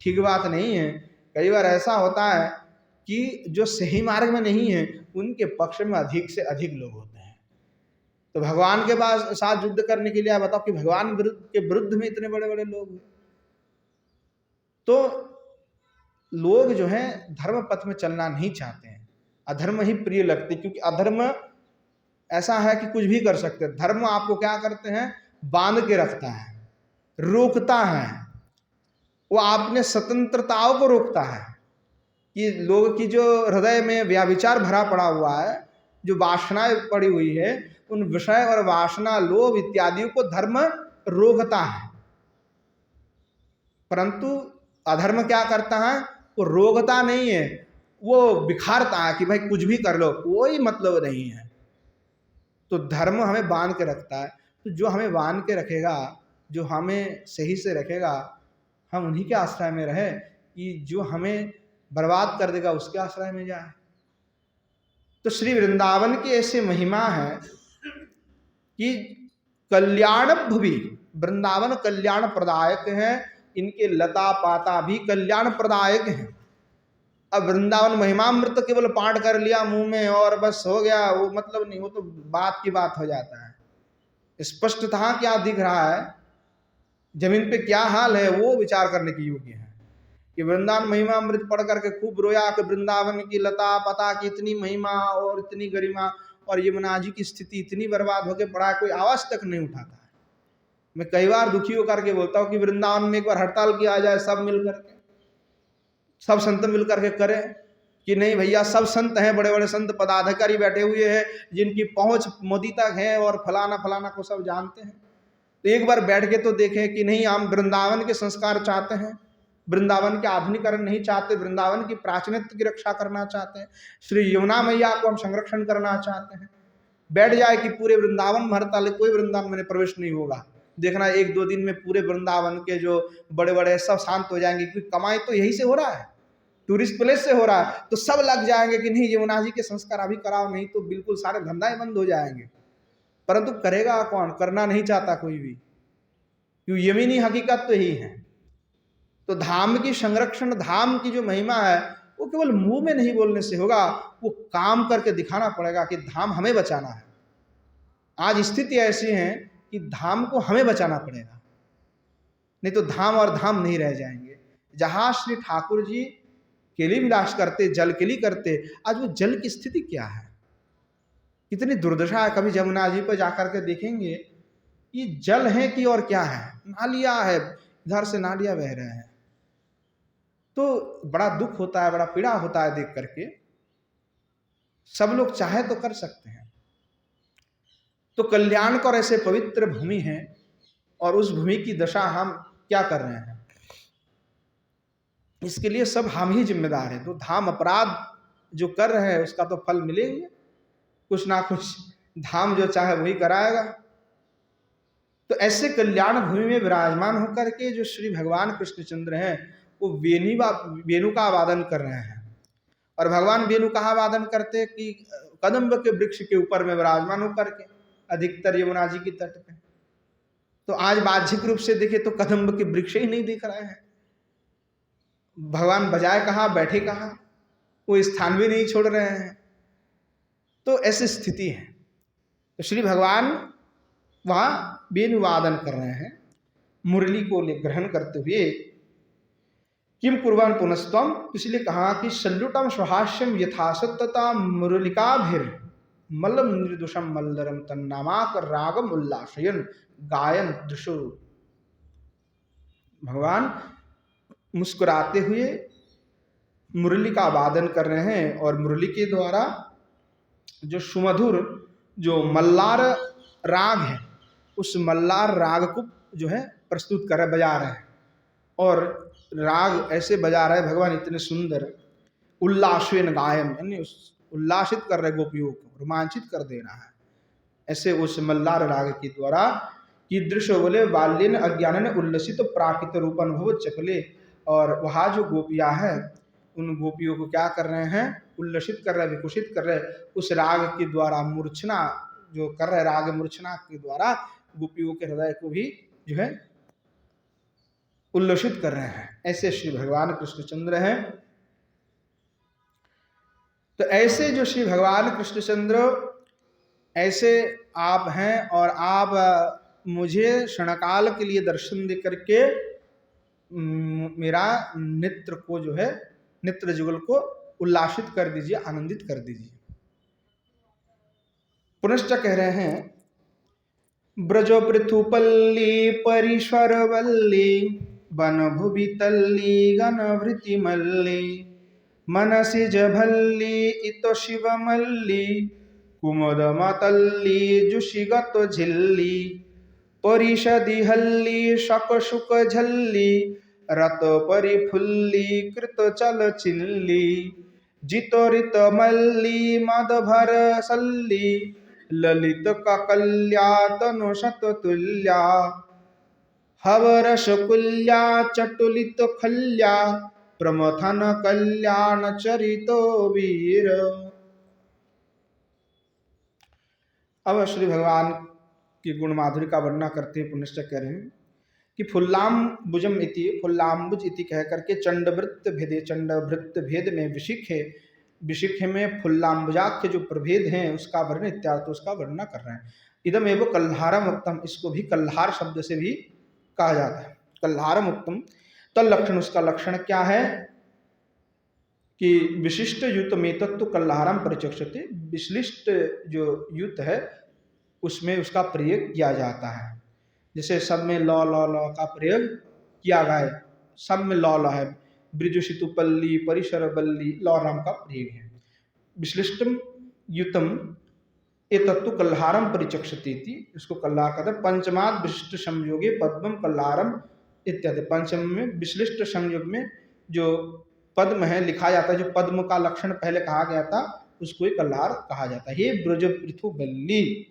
ठीक बात नहीं है। कई बार ऐसा होता है कि जो सही मार्ग में नहीं है उनके पक्ष में अधिक से अधिक लोग होते हैं। तो भगवान के पास साथ युद्ध करने के लिए बताओ कि भगवान के विरुद्ध में इतने बड़े बड़े लोग। तो लोग जो है धर्म पथ में चलना नहीं चाहते हैं, अधर्म ही प्रिय लगते, क्योंकि अधर्म ऐसा है कि कुछ भी कर सकते हैं। धर्म आपको क्या करते हैं, बांध के रखता है, रोकता है, वो आपने स्वतंत्रताओं को रोकता है। कि लोग की जो हृदय में व्याभिचार भरा पड़ा हुआ है, जो वासनाएं पड़ी हुई है, उन विषय और वासना लोभ इत्यादियों को धर्म रोकता है। परंतु अधर्म क्या करता है, वो रोकता नहीं है, वो बिखारता है कि भाई कुछ भी कर लो, कोई मतलब नहीं है। तो धर्म हमें बांध के रखता है। तो जो हमें बांध के रखेगा, जो हमें सही से रखेगा, हम उन्हीं के आश्रय में रहे। कि जो हमें बर्बाद कर देगा उसके आश्रय में जाए। तो श्री वृंदावन की ऐसी महिमा है कि कल्याण भुवि, वृंदावन कल्याण प्रदायक है, इनके लता पाता भी कल्याण प्रदायक हैं। अब वृंदावन महिमामृत केवल पाठ कर लिया मुंह में और बस हो गया, वो मतलब नहीं, वो तो बात की बात हो जाता है। स्पष्टतः क्या दिख रहा है, जमीन पे क्या हाल है, वो विचार करने की योग्य है। कि वृंदावन महिमामृत पढ़ करके खूब रोया कि वृंदावन की लता पता की इतनी महिमा और इतनी गरिमा, और यमुना जी की स्थिति इतनी बर्बाद होकर पड़ा है, कोई आवाज तक नहीं उठाता है। मैं कई बार दुखी होकर के बोलता हूँ कि वृंदावन में एक बार हड़ताल किया जाए, सब मिल करके, सब संत मिल करके करें। कि नहीं भैया, सब संत हैं, बड़े बड़े संत पदाधिकारी बैठे हुए हैं जिनकी पहुंच मोदी तक है और फलाना फलाना को सब जानते हैं। तो एक बार बैठ के तो देखें कि नहीं, हम वृंदावन के संस्कार चाहते हैं, वृंदावन के आधुनिकरण नहीं चाहते, वृंदावन की प्राचीनत्व की रक्षा करना चाहते हैं, श्री यमुना मैया को हम संरक्षण करना चाहते हैं। बैठ जाए कि पूरे वृंदावन में हड़ताल, कोई वृंदावन में प्रवेश नहीं होगा। देखना 1-2 दिन में पूरे वृंदावन के जो बड़े बड़े सब शांत हो जाएंगे, क्योंकि कमाई तो यही से हो रहा है, टूरिस्ट प्लेस से हो रहा है। तो सब लग जाएंगे कि नहीं यमुना जी के संस्कार अभी कराओ, नहीं तो बिल्कुल सारे धंधाएं बंद हो जाएंगे। परंतु करेगा कौन, करना नहीं चाहता कोई भी, क्योंकि यमीनी हकीकत तो यही है। तो धाम की संरक्षण, धाम की जो महिमा है वो केवल मुंह में नहीं बोलने से होगा, वो काम करके दिखाना पड़ेगा कि धाम हमें बचाना है। आज स्थिति ऐसी है कि धाम को हमें बचाना पड़ेगा, नहीं तो धाम और धाम नहीं रह जाएंगे। जहां श्री ठाकुर जी केली विलास करते, जल केली करते, आज वो जल की स्थिति क्या है, कितनी दुर्दशा है। कभी जमुना जी पर जाकर के देखेंगे कि जल है कि और क्या है, नालियां है, इधर से नालियां बह रहे हैं। तो बड़ा दुख होता है, बड़ा पीड़ा होता है देख करके। सब लोग चाहे तो कर सकते हैं। तो कल्याणकर ऐसे पवित्र भूमि है और उस भूमि की दशा हम क्या कर रहे हैं, इसके लिए सब हम ही जिम्मेदार हैं। तो धाम अपराध जो कर रहे हैं उसका तो फल मिलेंगे, कुछ ना कुछ धाम जो चाहे वही कराएगा। तो ऐसे कल्याण भूमि में विराजमान होकर के जो श्री भगवान कृष्णचंद्र हैं वो वेणु का वादन कर रहे हैं। और भगवान वेणु कहाँ वादन करते हैं कि कदम्ब के वृक्ष के ऊपर में विराजमान होकर के, अधिकतर यमुना जी की तट पे। तो आज बाह्यिक रूप से देखे तो कदम्ब के वृक्ष ही नहीं दिख रहे हैं। भगवान बजाए कहाँ, बैठे कहाँ, वो स्थान भी नहीं छोड़ रहे हैं। तो ऐसी स्थिति है। तो श्री भगवान वहां वेणु वादन कर रहे हैं, मुरली को ग्रहण करते हुए। किम कुर्बान पुनस्तम, इसलिए कहा कि सल्लुटम स्वहास्यम यथासत्तता मुरलिकाभिर मल्लम निर्दोषम मल्लरम तन्नामाक रागम उल्लासयन गायन दृशो। भगवान मुस्कुराते हुए मुरली का वादन कर रहे हैं और मुरली के द्वारा जो सुमधुर जो मल्लार राग है उस मल्लार राग को जो है प्रस्तुत कर बजा रहे हैं। और राग ऐसे बजा रहे भगवान इतने सुंदर, उल्लासवेन गायन, यानी उल्लासित कर रहे गोपियों को, रोमांचित कर दे रहा है। ऐसे उस मल्लार राग के द्वारा कीदृश बोले बाल्यन अज्ञान उल्लसित प्राकृत रूप अनुभव चपले। और वहाँ जो गोपियाँ हैं उन गोपियों को क्या कर रहे हैं, उल्लसित कर रहे, विकुशित कर रहे, उस राग के द्वारा मूर्छना जो कर रहे, राग मूर्छना के द्वारा गोपियों के हृदय को भी जो है उल्लसित कर रहे हैं। ऐसे श्री भगवान कृष्णचंद्र हैं। तो ऐसे जो श्री भगवान कृष्णचंद्र ऐसे आप हैं और आप मुझे क्षणकाल के लिए दर्शन दे करके मेरा नेत्र को जो है, नेत्र जुगल को उल्लासित कर दीजिए, आनंदित कर दीजिए। पुनश्च कह रहे हैं ब्रज पृथुपल्ली परिश्वरवल्ली वन भुवि तल्ली गण भृति मल्ली मनसि जभल्ली इत शिवमल्ली कुमुद मतल्ली जुषिगत झिल्ली परिषदि हल्ली शक शुक झल्ली रत परिफुल्ली कृत चल चिल्ली जितोरित मल्ली मद भर सल्ली ललित ककल्या तनु शततुल्या हवरस कुल्या चटुलित खल्या प्रमथन कल्याण चरितो वीर। अब श्री भगवान की गुण माधुरी का वर्णना करते हुए पुनश्च कह रहे हैं कि फुल्लाम्बुजम इति, फुल्लाम्बुज इति कह करके चंडवृत्त भेदे, चंडवृत्त भेद में विशिखे, विशिखे में फुल्लाम्बुजाख्य जो प्रभेद हैं उसका वर्ण इत्यादि उसका वर्णना कर रहे हैं। इदम एवं कल्हारम उक्तम, इसको भी कल्हार शब्द से भी कहा जाता है। कल्हारम उक्तम तल लक्षण, उसका लक्षण क्या है कि विशिष्ट युत में तत्व कल्हारम परिचक्षते, विशिष्ट जो युत है उसमें उसका प्रयोग किया जाता है। जैसे सब में लौ लौ लौ का प्रयोग किया गया है, सब में लौ लौ है, ब्रिजुषितुपल्ली परिसर बल्ली लौ राम का प्रयोग है। विश्लिष्टम युतम ए तत्व कल्हारम परिचक्षते थी, इसको कल्हार कहते हैं। पंचमाद विशिष्ट संयोगे पद्मम कल्हारम इत्यादि, पंचम में विश्लिष्ट संयोग में जो पद्म है लिखा जाता है, जो पद्म का लक्षण पहले कहा गया था उसको ही कल्हार कहा जाता है। हे ब्रज पृथु बल्ली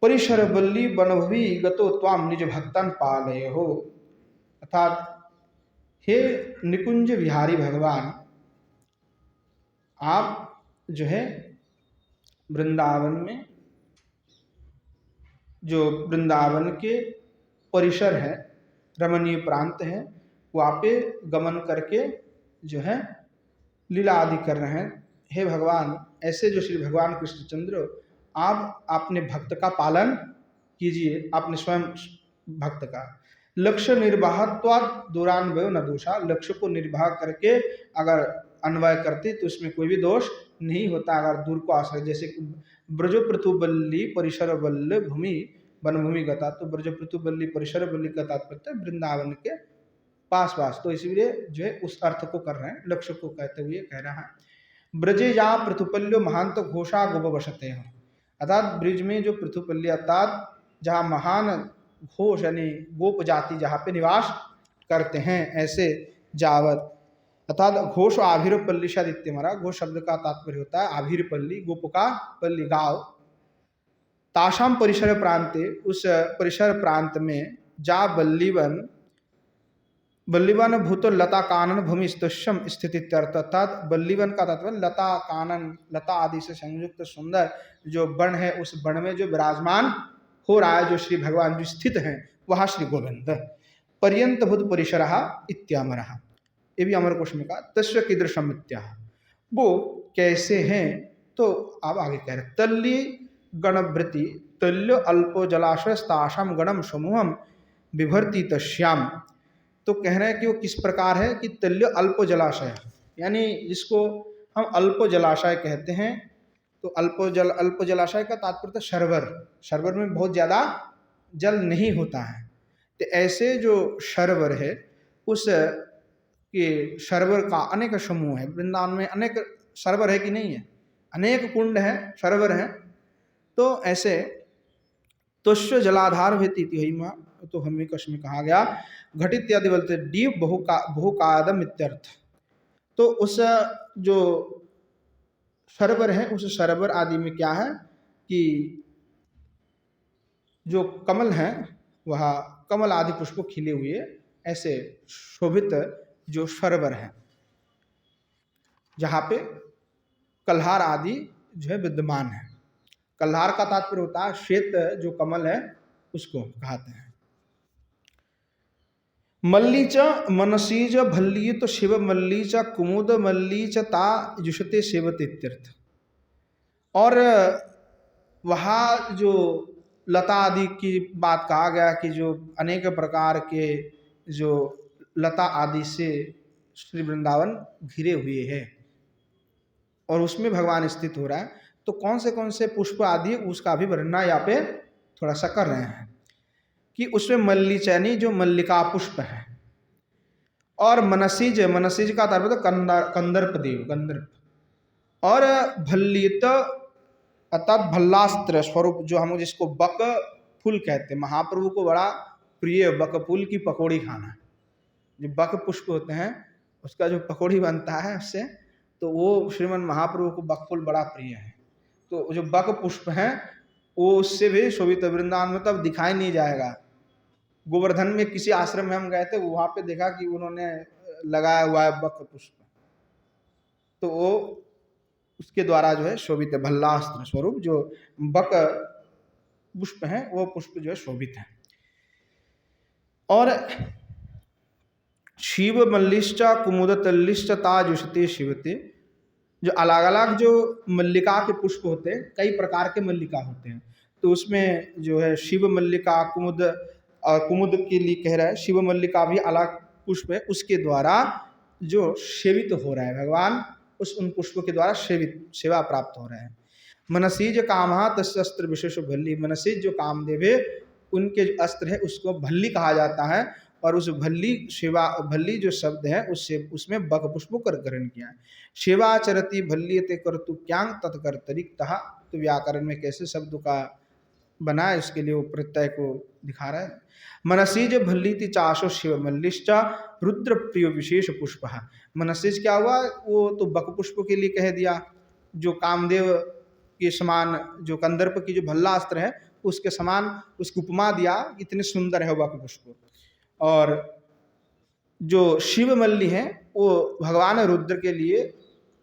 परिसर बल्ली बनभवी गतो त्वाम निज भक्तन पालय हो, अर्थात हे निकुंज विहारी भगवान, आप जो है वृंदावन में, जो वृंदावन के परिसर है, रमणीय प्रांत है, वहाँ पे गमन करके जो है लीला आदि कर रहे हैं। हे भगवान, ऐसे जो श्री भगवान कृष्णचंद्र आप अपने भक्त का पालन कीजिए, आपने स्वयं भक्त का लक्ष्य निर्वाहत्वाद दूरान्वय न दोषा, लक्ष्य को निर्वाह करके अगर अन्वय करते तो उसमें कोई भी दोष नहीं होता। अगर दूर को आश्रय, जैसे ब्रज पृथुबल्ली परिसर बल्ल भूमि वन भूमि गता, तो ब्रज पृथुबल्ली परिसर बल्ली का तात्पर्य वृंदावन के पास पास, तो इसलिए जो है उस अर्थ को कर रहे हैं, लक्ष्य को कहते हुए कह रहा है। ब्रजे जा पृथुपल्यो महांत घोषा गोप बसते हैं, अर्थात ब्रिज में जो पृथुपल्य अर्थात जहाँ महान घोष यानी गोप जाति जहाँ पे निवास करते हैं, ऐसे जावत अर्थात घोष आभिर पल्ली शादित्य मरा, घोष शब्द का तात्पर्य होता है आभिर पल्ली, गोप का पल्ली गांव, ताशाम परिसर प्रांते, उस परिसर प्रांत में जा बल्लीवन, बल्लीवन भूत लता कानन भूमि स्तुष्यम स्थिति इत्यर्थ, अर्थात बल्लीवन का तात्पर्य लता कानन, लता आदि से संयुक्त सुंदर जो वन है, उस वन में जो विराजमान हो रहा है, जो श्री भगवान जो स्थित हैं, वह श्री गोविंद। पर्यंत भूत परिसर इत्यामर, ये भी अमर कोश में कहा। तस्व कीदृशम इत्याह, वो कैसे हैं, तो आप आगे कह रहे तल्ली गणवृत्ति तल्य अल्पो जलाशय ताशम गणम समूहम विभर्ति तश्याम, तो कह रहे हैं कि वो किस प्रकार है कि तल्य अल्प जलाशय, यानी जिसको हम अल्प जलाशय कहते हैं, तो अल्प जलाशय का तात्पर्य सरोवर, सरोवर में बहुत ज़्यादा जल नहीं होता है, तो ऐसे जो सरोवर है उस के सरोवर का अनेक समूह है। वृंदावन में अनेक सरोवर है कि नहीं है, अनेक कुंड है, सरोवर है, तो ऐसे तुष्य जलाधार भेती थी माँ, तो हमें कश में कहा गया घटित इत्यादि बोलते डीप बहुकादम इत्यर्थ, तो उस जो सरोवर है उस सरोवर आदि में क्या है कि जो कमल है वह कमल आदि पुष्प खिले हुए ऐसे शोभित जो सरोवर है, जहाँ पे कल्हार आदि जो है विद्यमान है। कल्हार का तात्पर्य होता है श्वेत जो कमल है उसको कहते हैं। मल्ली च मनसी च भल्ली तो शिव मल्ली च कुमुद मल्ली च ता जुषते सेवते इत्यर्थ, और वहाँ जो लता आदि की बात कहा गया कि जो अनेक प्रकार के जो लता आदि से श्री वृंदावन घिरे हुए हैं और उसमें भगवान स्थित हो रहा है, तो कौन से पुष्प आदि उसका भी वर्णन यहाँ पे थोड़ा सा कर रहे हैं कि उसमें मल्ली चैनी जो मल्लिका पुष्प है, और मनसीज, मनसीज का तात्पर्य कंदर्प देव, कंदर्प, और भल्लित अर्थात भल्लास्त्र स्वरूप जो हम जिसको बक फूल कहते हैं, महाप्रभु को बड़ा प्रिय बक फूल की पकौड़ी खाना, जो बक पुष्प होते हैं उसका जो पकौड़ी बनता है उससे, तो वो श्रीमन महाप्रभु को बक फूल बड़ा प्रिय है, तो जो बक पुष्प है वो उससे भी शोभित, वृंदावन में तब दिखाई नहीं जाएगा। गोवर्धन में किसी आश्रम में हम गए थे, वहाँ पे देखा कि उन्होंने लगाया हुआ है बक पुष्प, तो वो उसके द्वारा जो है शोभित है, भल्लास्त्र स्वरूप जो बक पुष्प है वो पुष्प जो है शोभित है। और शिव मल्लिश्च कुमुद तल्लिश्च ताजुषते शिवते, जो अलग अलग जो मल्लिका के पुष्प होते हैं, कई प्रकार के मल्लिका होते हैं, तो उसमें जो है शिव मल्लिका कुमुद, और कुमुद के लिए कह रहा है शिव मल्लिका भी अलग पुष्प है, उसके द्वारा जो सेवित हो रहा है भगवान, उस उन पुष्पों के द्वारा सेवा प्राप्त हो रहे हैं। मनसीज कामहा तस्य अस्त्र विशेष भल्ली, मनसीज जो कामदेव है उनके जो अस्त्र है उसको भल्ली कहा जाता है, और उस भल्ली सेवा, भल्ली जो शब्द है उससे उसमें बक पुष्पों का ग्रहण किया है। सेवाचरति भल्लियते कर्तु क्यांग तत्कर्तरिक्तः, तो व्याकरण में कैसे शब्द का बना है उसके लिए वो प्रत्यय को दिखा रहा है। मनसीज भल्लीति चाशो शिव मल्लिश्चा रुद्र प्रिय विशेष पुष्प, मनसीज क्या हुआ, वो तो बक पुष्प के लिए कह दिया, जो कामदेव के समान जो कंदर्प की जो भल्लास्त्र है उसके समान उसकी उपमा दिया, इतने सुंदर है बक पुष्प। और जो शिव मल्ली है वो भगवान रुद्र के लिए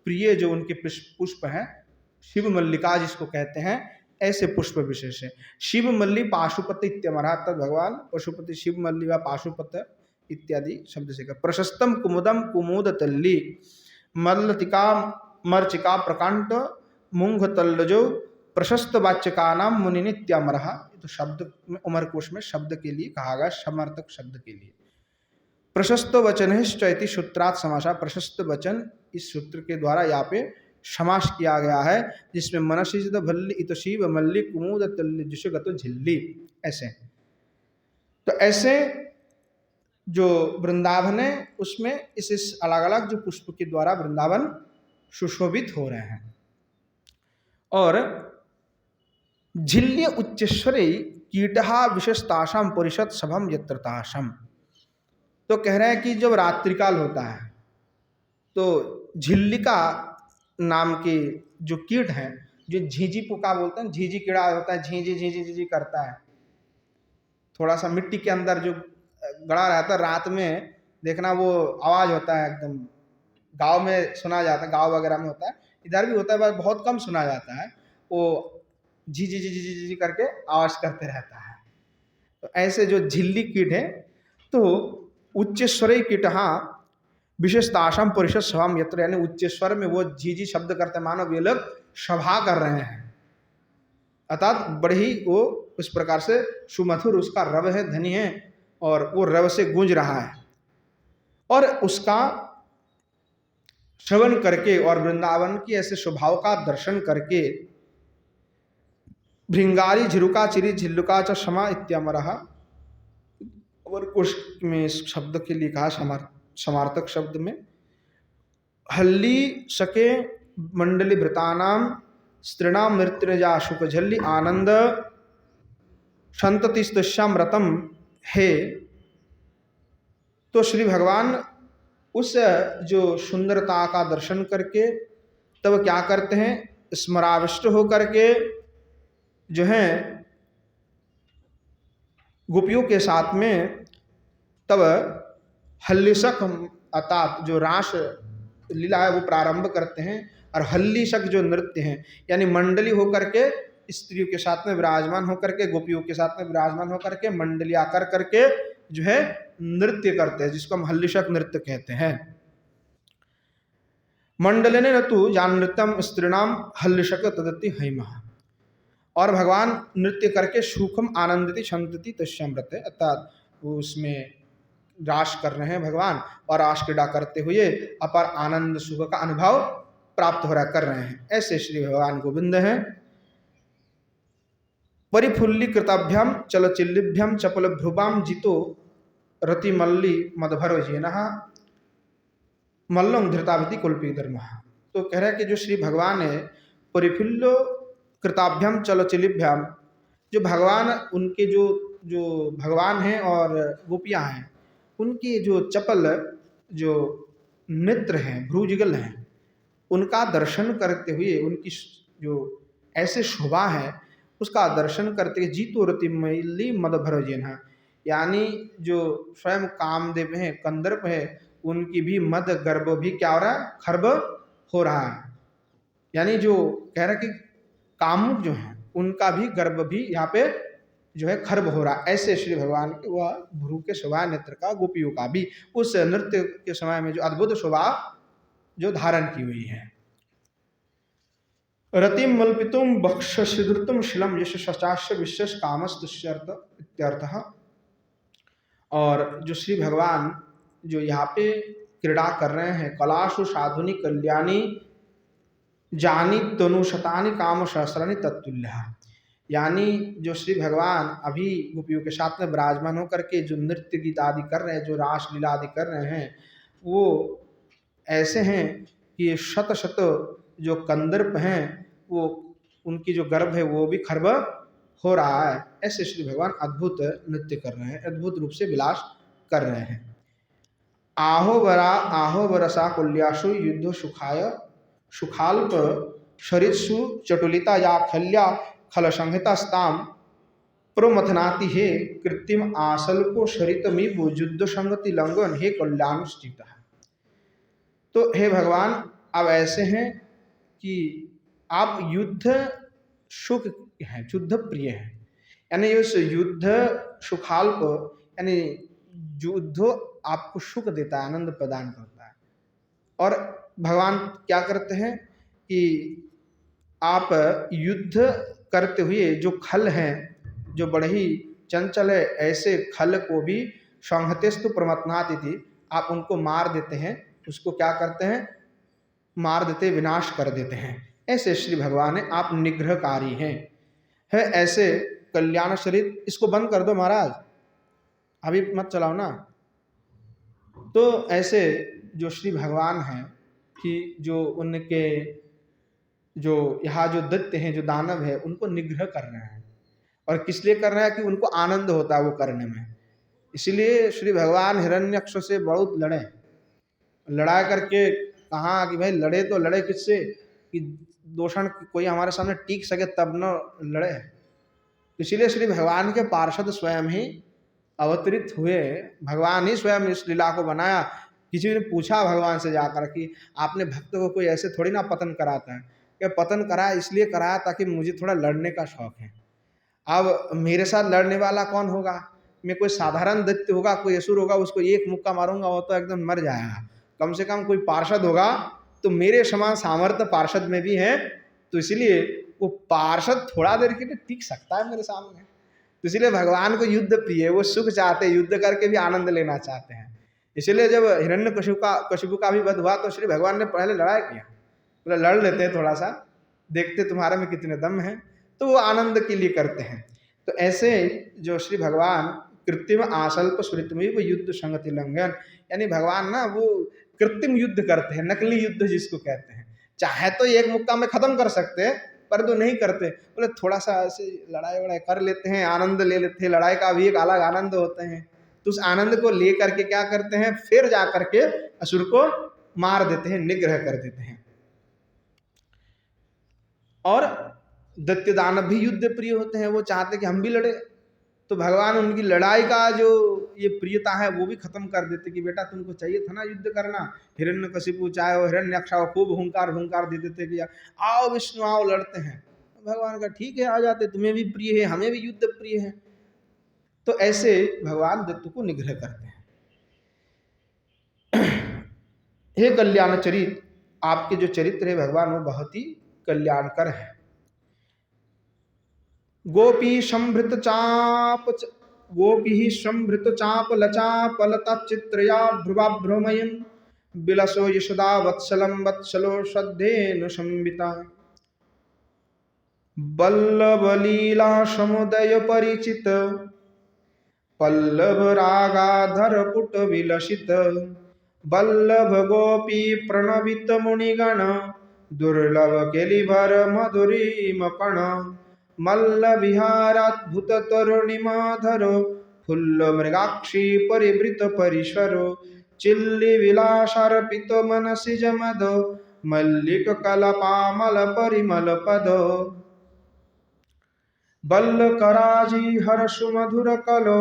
प्रिय जो उनके पुष्प हैं, शिव मल्लिका जिसको कहते हैं, ऐसे पुष्प विशेष है। शिव मल्ली पाशुपत इत्यमरा, तब भगवान पशुपति शिव मल्ली व पाशुपत इत्यादि शब्द से कहा। प्रशस्तम कुमुदम कुमुद तल्ली मल्लतिका मर्चिका प्रकांड मुंग तल्लजो प्रशस्त वाच्यका नाम मुनि नित्यामरहा, तो शब्द उमर कोश में शब्द के लिए कहा गया, समर्थक शब्द के लिए। प्रशस्त वचन चैति सूत्रात समासा, प्रशस्त वचन इस सूत्र के द्वारा यहाँ पे समास किया गया है, जिसमें मनसिज भल्ली इत शिव मल्ली कुमुद तल्ली जिसगत झिल्ली, ऐसे। तो ऐसे जो वृंदावन है उसमें इस अलग अलग जो पुष्प के द्वारा वृंदावन सुशोभित हो रहे हैं। और झिल्य उच्चेश्वरी कीटहा विशेषताशम परिषद सभम यत्रताशम। तो कह रहे हैं कि जब रात्रिकाल होता है तो झिल्लिका नाम के जो कीट हैं, जो झींझी पुका बोलते हैं, झींझी कीड़ा होता है, झींझी झींझी झींझी करता है, थोड़ा सा मिट्टी के अंदर जो गड़ा रहता है, रात में देखना वो आवाज होता है एकदम, गांव में सुना जाता है, गांव वगैरह में होता है, इधर भी होता है पर बहुत कम सुना जाता है। वो झी झी झी झी झी करके आवाज करते रहता है। तो ऐसे जो झिल्ली कीट है, तो उच्चेश्वरी कीट विशेषताशम परिषद सभाम यत्र, यानी उच्चेश्वर में वो झीझी शब्द करते मानो वे लोग सभा कर रहे हैं, अर्थात बड़े ही वो उस प्रकार से सुमधुर उसका रव है, ध्वनि है, और वो रव से गूंज रहा है। और उसका श्रवण करके और वृंदावन की ऐसे स्वभाव का दर्शन करके भृंगारी झिरुका चिरी झिल्लुका च क्षमा इत्यामरहा, और कुछ में इस शब्द के लिए कहा समार्थक शब्द में, हल्ली सके मंडली भृतानाम स्त्रीणाम नृत्यजा शुक झल्ली आनंद संततिस्तश्याम रतम है। तो श्री भगवान उस जो सुंदरता का दर्शन करके तब क्या करते हैं, स्मराविष्ट होकर के जो है गोपियों के साथ में तब हल्लीशक अर्थात जो रास लीला है वो प्रारंभ करते हैं। और हल्लीशक जो नृत्य हैं, यानी मंडली होकर के स्त्रियों के साथ में विराजमान होकर के, गोपियों के साथ में विराजमान होकर के मंडली आकर करके जो है नृत्य करते हैं, जिसको हम हल्लीशक नृत्य कहते हैं। मंडले ने ऋतु जान नृत्यम स्त्रीणाम हल्लीशक तदति हैमः। और भगवान नृत्य करके सुखम आनंदित शांति तस्यामृत, अर्थात वो उसमें रास कर रहे हैं भगवान, और रास क्रीड़ा करते हुए अपर आनंद सुख का अनुभव प्राप्त हो रहा कर रहे हैं। ऐसे श्री भगवान गोविंद हैं। परिफुल्ली कृताभ्याम चलचिल्लिभ्याम चपल भ्रुवाम जितो रतिमल्ली मदभरो जेनः मल्लंग धृतावती कुल्पी धर्मः। तो कह रहा है कि जो श्री भगवान है, परिफुल्लो कृताभ्याम चलचिल्लिभ्याम, जो भगवान उनके जो भगवान हैं और गोपियां हैं, उनके जो चपल जो नेत्र हैं, भ्रूजुगल हैं, उनका दर्शन करते हुए, उनकी जो ऐसे शोभा है उसका दर्शन करते हुए जीतो रतिमल्ली मदभरो जेनः, यानी जो स्वयं कामदेव हैं, कंदर्प है, उनकी भी मद गर्भ भी क्या हो रहा है, खर्ब हो रहा है। यानी जो कह रहा है कि कामुक जो है उनका भी गर्भ भी यहाँ पे जो है खर्ब हो रहा है। ऐसे श्री भगवान के वह भ्रू के शोभा नेत्र का, गोपियों का भी उस नृत्य के समय में जो अद्भुत शोभा जो धारण की हुई है। रतिम मल्पितुम बक्षसिधृतम शिलम यश सचास्य विशेष कामस्तुष्यर्थ इत्यर्थः। और जो श्री भगवान जो यहाँ पे क्रीड़ा कर रहे हैं, कलाशु साधुनी कल्याणी जानी तनु शतानी काम सहस्रानी तत्तुल्य, यानी जो श्री भगवान अभी गोपियों के साथ में विराजमान होकर के जो नृत्य गीत आदि कर रहे हैं, जो रास लीला आदि कर रहे हैं, वो ऐसे हैं कि शत शत जो कंदर्प हैं वो उनकी जो गर्भ है वो भी खर्ब हो रहा है। ऐसे श्री भगवान अद्भुत नृत्य कर रहे हैं, अद्भुत रूप से विलास कर रहे हैं। आहो वरसा कुल्यासु युद्ध सुखाय सुखाल्प शरीरसु चटुलिता या खल्या खल संहिता स्ताम प्रमथनाति हे कृत्रिम आसल्पो शरीतमीव युद्ध संगति लंघन हे कल्याण स्थित। तो हे भगवान, अब ऐसे हैं कि आप युद्ध सुख हैं, युद्ध प्रिय हैं, यानी उस युद्ध सुखाल्प, यानी युद्ध आपको सुख देता है, आनंद प्रदान करता है। और भगवान क्या करते हैं कि आप युद्ध करते हुए जो खल हैं, जो बड़े ही चंचल है, ऐसे खल को भी संहतेस्तु प्रमथनाति थी, आप उनको मार देते हैं, उसको क्या करते हैं, मार देते, विनाश कर देते हैं। ऐसे श्री भगवान है, आप निग्रहकारी हैं। है ऐसे कल्याण शरीर। इसको बंद कर दो महाराज, अभी मत चलाओ ना। तो ऐसे जो श्री भगवान हैं कि जो उनके जो यहाँ जो दैत्य हैं, जो दानव है, उनको निग्रह कर रहे हैं। और किस लिए कर रहे हैं? कि उनको आनंद होता है वो करने में। इसीलिए श्री भगवान हिरण्यक्ष से बहुत लड़े, लड़ा करके कहा कि भाई लड़े तो लड़े किससे कि दोषण कोई हमारे सामने टीक सके तब न लड़े। इसीलिए श्री भगवान के पार्षद स्वयं ही अवतरित हुए, भगवान ही स्वयं इस लीला को बनाया। किसी ने पूछा भगवान से जाकर कि आपने भक्त को कोई ऐसे थोड़ी ना पतन कराता है, क्या पतन कराया इसलिए कराया ताकि मुझे थोड़ा लड़ने का शौक है। अब मेरे साथ लड़ने वाला कौन होगा? मैं कोई साधारण दैत्य होगा, कोई असुर होगा, उसको एक मुक्का मारूंगा वो तो एकदम मर जाएगा। कम से कम कोई पार्षद होगा, तो मेरे समान सामर्थ्य पार्षद में भी है, तो इसलिए वो पार्षद थोड़ा देर के लिए टिक सकता है मेरे सामने। तो इसलिए भगवान को युद्ध प्रिय है, वो सुख चाहते हैं, युद्ध करके भी आनंद लेना चाहते हैं। इसलिए जब हिरण्यकशिपु का भी वध हुआ तो श्री भगवान ने पहले लड़ाई किया, बोला लड़ लेते हैं थोड़ा सा, देखते तुम्हारे में कितने दम है, तो वो आनंद के लिए करते हैं। तो ऐसे जो श्री भगवान कृत्रिम आसल्प स्मृतिमेव वो युद्ध संगति लंघन, यानी भगवान ना वो कृत्रिम युद्ध करते हैं, नकली युद्ध जिसको कहते हैं। चाहे तो एक मुक्का में खत्म कर सकते हैं, पर तो नहीं करते, बोले थोड़ा सा ऐसे लड़ाई वड़ाई कर लेते हैं, आनंद ले लेते हैं। लड़ाई का भी एक अलग आनंद होते हैं, तो उस आनंद को ले करके क्या करते हैं, फिर जा करके असुर को मार देते हैं, निग्रह कर देते हैं। और दैत्य दानव भी युद्ध प्रिय होते हैं, वो चाहते कि हम भी लड़े। तो भगवान उनकी लड़ाई का जो ये प्रियता है वो भी खत्म कर देते कि बेटा तुमको चाहिए था ना युद्ध करना। हिरण्यकशिपु चाहे वो हिरण्यक्ष को खूब हुंकार हुंकार दे देते कि आओ विष्णु आओ लड़ते हैं। भगवान का ठीक है आ जाते, तुम्हें भी प्रिय है हमें भी युद्ध प्रिय है। तो ऐसे भगवान दैत्य को निग्रह करते हैं। हे कल्याण चरित, आपके जो चरित्र है भगवान वो बहुत ही कल्याणकर है। गोपी संभृत चाप लचापलता चित्रया ध्रुवाभ्रमयन् विलसो यशोदा वत्सलं वत्सलो श्रद्धेनु संविता वल्लभ लीला समुदय परिचित पल्लव रागाधर पुट विलसित वल्लभ गोपी प्रणवित मुनिगण दुर्लभ केलिभर मधुरी मकण मल्ल विहाराद्भुत तरुणिमाधरो फुल्ल मृगाक्षी परिवृत परिसरो चिल्ली विलासार्पित मनसि जमदो मल्लिक कलपामल परिमल पदो बल्ल कराजी हर्ष मधुर कलो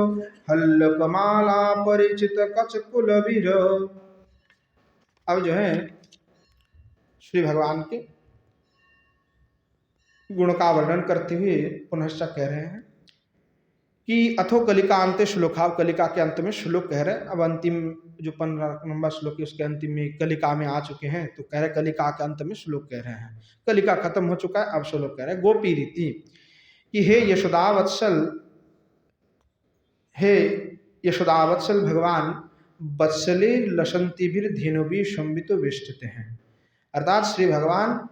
हल्लक माला परिचित कचकुल वीरो। अब जो है श्री भगवान के गुण का वर्णन करते हुए पुनश्च कह रहे हैं कि अथो कलिका अंत श्लोक, कलिका के अंत में श्लोक कह रहे हैं। अब अंतिम जो 15 नंबर श्लोक है उसके अंतिम में कलिका में आ चुके हैं, तो कह रहे कलिका के अंत में श्लोक कह रहे हैं। कलिका खत्म हो चुका है, अब श्लोक कह रहे हैं गोपी रीति कि हे यशोदावत्सल, हे यशोदावत्सल भगवान वत्सले लसंतिभिर धेनुभिः संवितो वेष्टिते हैं। अर्थात श्री भगवान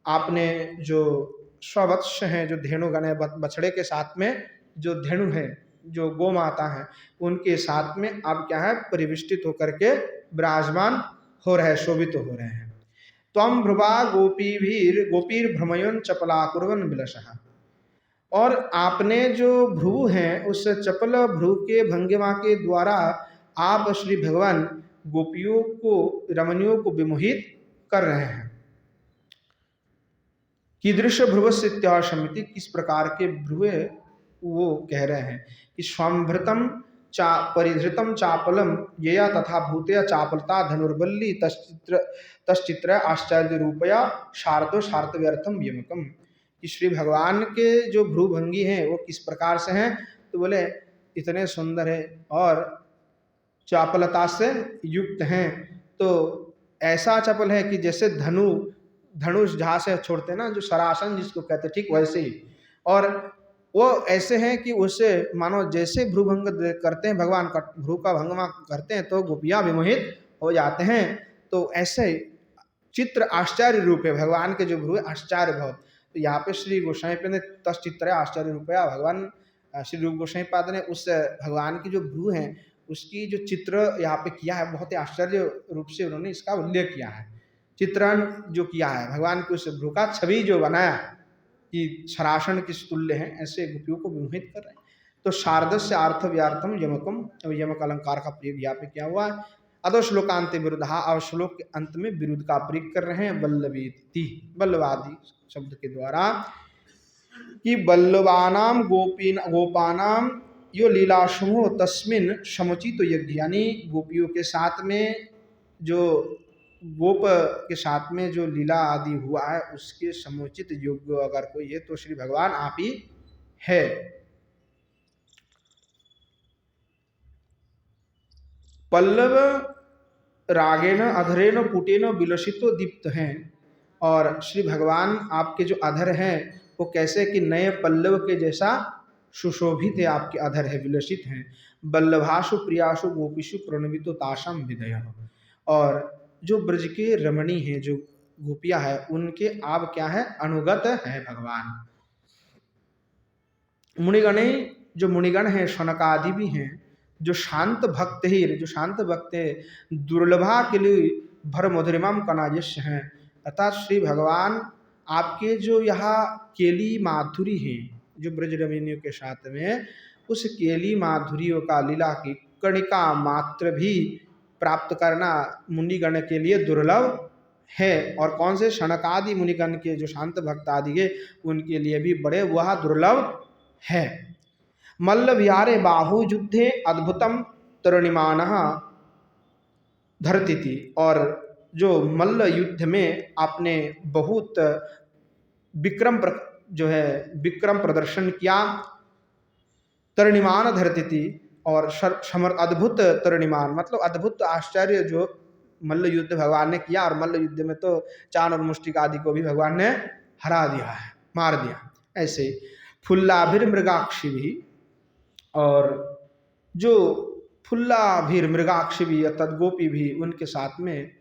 आपने जो स्ववत्स हैं, जो धेनुगण है, बछड़े के साथ में जो धेनु है, जो गौ माता है, उनके साथ में आप क्या है परिविष्टित होकर के विराजमान हो रहे, शोभित हो रहे हैं। त्वं भ्रुवा गोपीर भ्रमयन् चपला कुर्वन् विलसः, और आपने जो भ्रू हैं उस चपल भ्रू के भंगिमा के द्वारा आप श्री भगवान गोपियों को, रमणियों को विमोहित कर रहे हैं। कीदृश भ्रुवस्थित्या समिति, किस प्रकार के भ्रुव वो कह रहे हैं कि स्वामभृतम परिधृतम चापलम यया तथा भूतया चापलता धनुर्बल्ली तश्चित्र आश्चर्य रूपया शारदो शार्तव्यर्थम व्यमकम, कि श्री भगवान के जो भ्रूभंगी हैं वो किस प्रकार से हैं, तो बोले इतने सुंदर है और चापलता से युक्त हैं। तो ऐसा चपल है कि जैसे धनुष जहाँ से छोड़ते हैं ना, जो सरासन जिसको कहते हैं, ठीक वैसे ही। और वो ऐसे हैं कि उससे मानो जैसे भ्रूभंग करते हैं भगवान का, भ्रू का भंगमा करते हैं तो गोपियाँ विमोहित हो जाते हैं। तो ऐसे चित्र आश्चर्य रूप है भगवान के जो भ्रू आश्चर्य बहुत। तो यहाँ पे श्री गोसाई ने तश्चित्र आश्चर्य रूपया, भगवान श्री रूप गोसाई पाद ने उस भगवान की जो भ्रू हैं उसकी जो चित्र यहाँ पे किया है, बहुत ही आश्चर्य रूप से उन्होंने इसका उल्लेख किया है। चित्रण जो किया है भगवान के उस भ्रू का छवि जो बनाया कि शरासन किस तुल्य है, ऐसे गोपियों को विमोहित कर रहे हैं। तो शारदस्य अर्थ व्यार्थम यमकम, यमक अलंकार का प्रयोग यहाँ पे क्या हुआ है। अधो श्लोकांत विरुद्धा, और श्लोक के अंत में विरुद्ध का प्रयोग कर रहे हैं वल्लवीति, वल्लवादी शब्द के द्वारा, कि वल्लवानाम गोपानाम यो लीला समूह तस्मिन समुचित यज्ञ, यानी गोपियों के साथ में जो गोप के साथ में जो लीला आदि हुआ है उसके समुचित योग्य अगर कोई है तो श्री भगवान आप ही है। पल्लव रागेन अधरेन पुटेन विलसितो दीप्त हैं, और श्री भगवान आपके जो अधर हैं वो कैसे कि नए पल्लव के जैसा सुशोभित है, आपके अधर है, विलसित हैं। बल्लभाशु प्रियाशु गोपीशु प्रणवितो ताशम विदय, और जो ब्रज के रमणी हैं, जो गोपियां हैं, उनके आप क्या है, अनुगत है भगवान। मुनिगणे, जो मुनिगण हैं, शनकादि भी हैं, जो शांत भक्त ही, जो शांत भक्त है, दुर्लभा के लिए भर मधुरिमाम कनाजस्य हैं, अर्थात श्री भगवान आपके जो यहाँ केली माधुरी है, जो ब्रज रमणियों के साथ में, उस केली माधुरियों का लीला की कणिका मात्र भी प्राप्त करना मुनिगण के लिए दुर्लभ है। और कौन से शनकादि मुनिगण के जो शांत भक्त आदि है उनके लिए भी बड़े वह दुर्लभ है। मल्ल विहारे बाहु युद्धे अद्भुतम तरुणिमान धरती थी, और जो मल्ल युद्ध में आपने बहुत विक्रम प्रदर्शन किया, तरुणिमान धरती थी, और अद्भुत तरुणिमान मतलब अद्भुत आश्चर्य जो मल्ल युद्ध भगवान ने किया, और मल्ल युद्ध में तो चाण और मुष्टिक आदि को भी भगवान ने हरा दिया है, मार दिया। ऐसे फुल्लाभिर मृगाक्षी भी, और जो फुल्लाभिर मृगाक्षी भी अर्थात गोपी भी उनके साथ में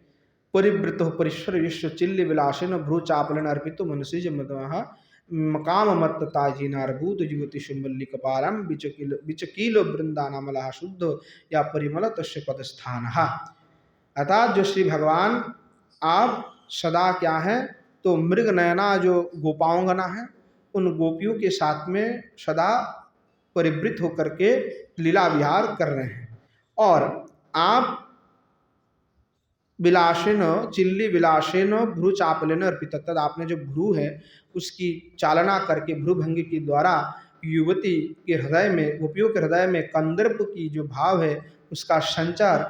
परिवृत परिश्वर विश्व चिल्ली विलासिन भ्रू चापलन अर्पित मनसी मदमः मकाम मत ताजीनारभूत युवती शुम्बल्ली कपालम बिचकीलो वृंदानामला शुद्ध या परिमल तस्य पदस्थान। अर्थात जो श्री भगवान आप सदा क्या है, तो मृग नयना जो गोपांगना है उन गोपियों के साथ में सदा परिवृत होकर के लीला विहार कर रहे हैं, और आप विलासेन चिल्ली विलासेन भ्रू चापलेन अर्पित, तद आपने जो भ्रू है उसकी चालना करके भ्रू भंगी के द्वारा युवती के हृदय में, गोपियों के हृदय में कंदर्प की जो भाव है उसका संचार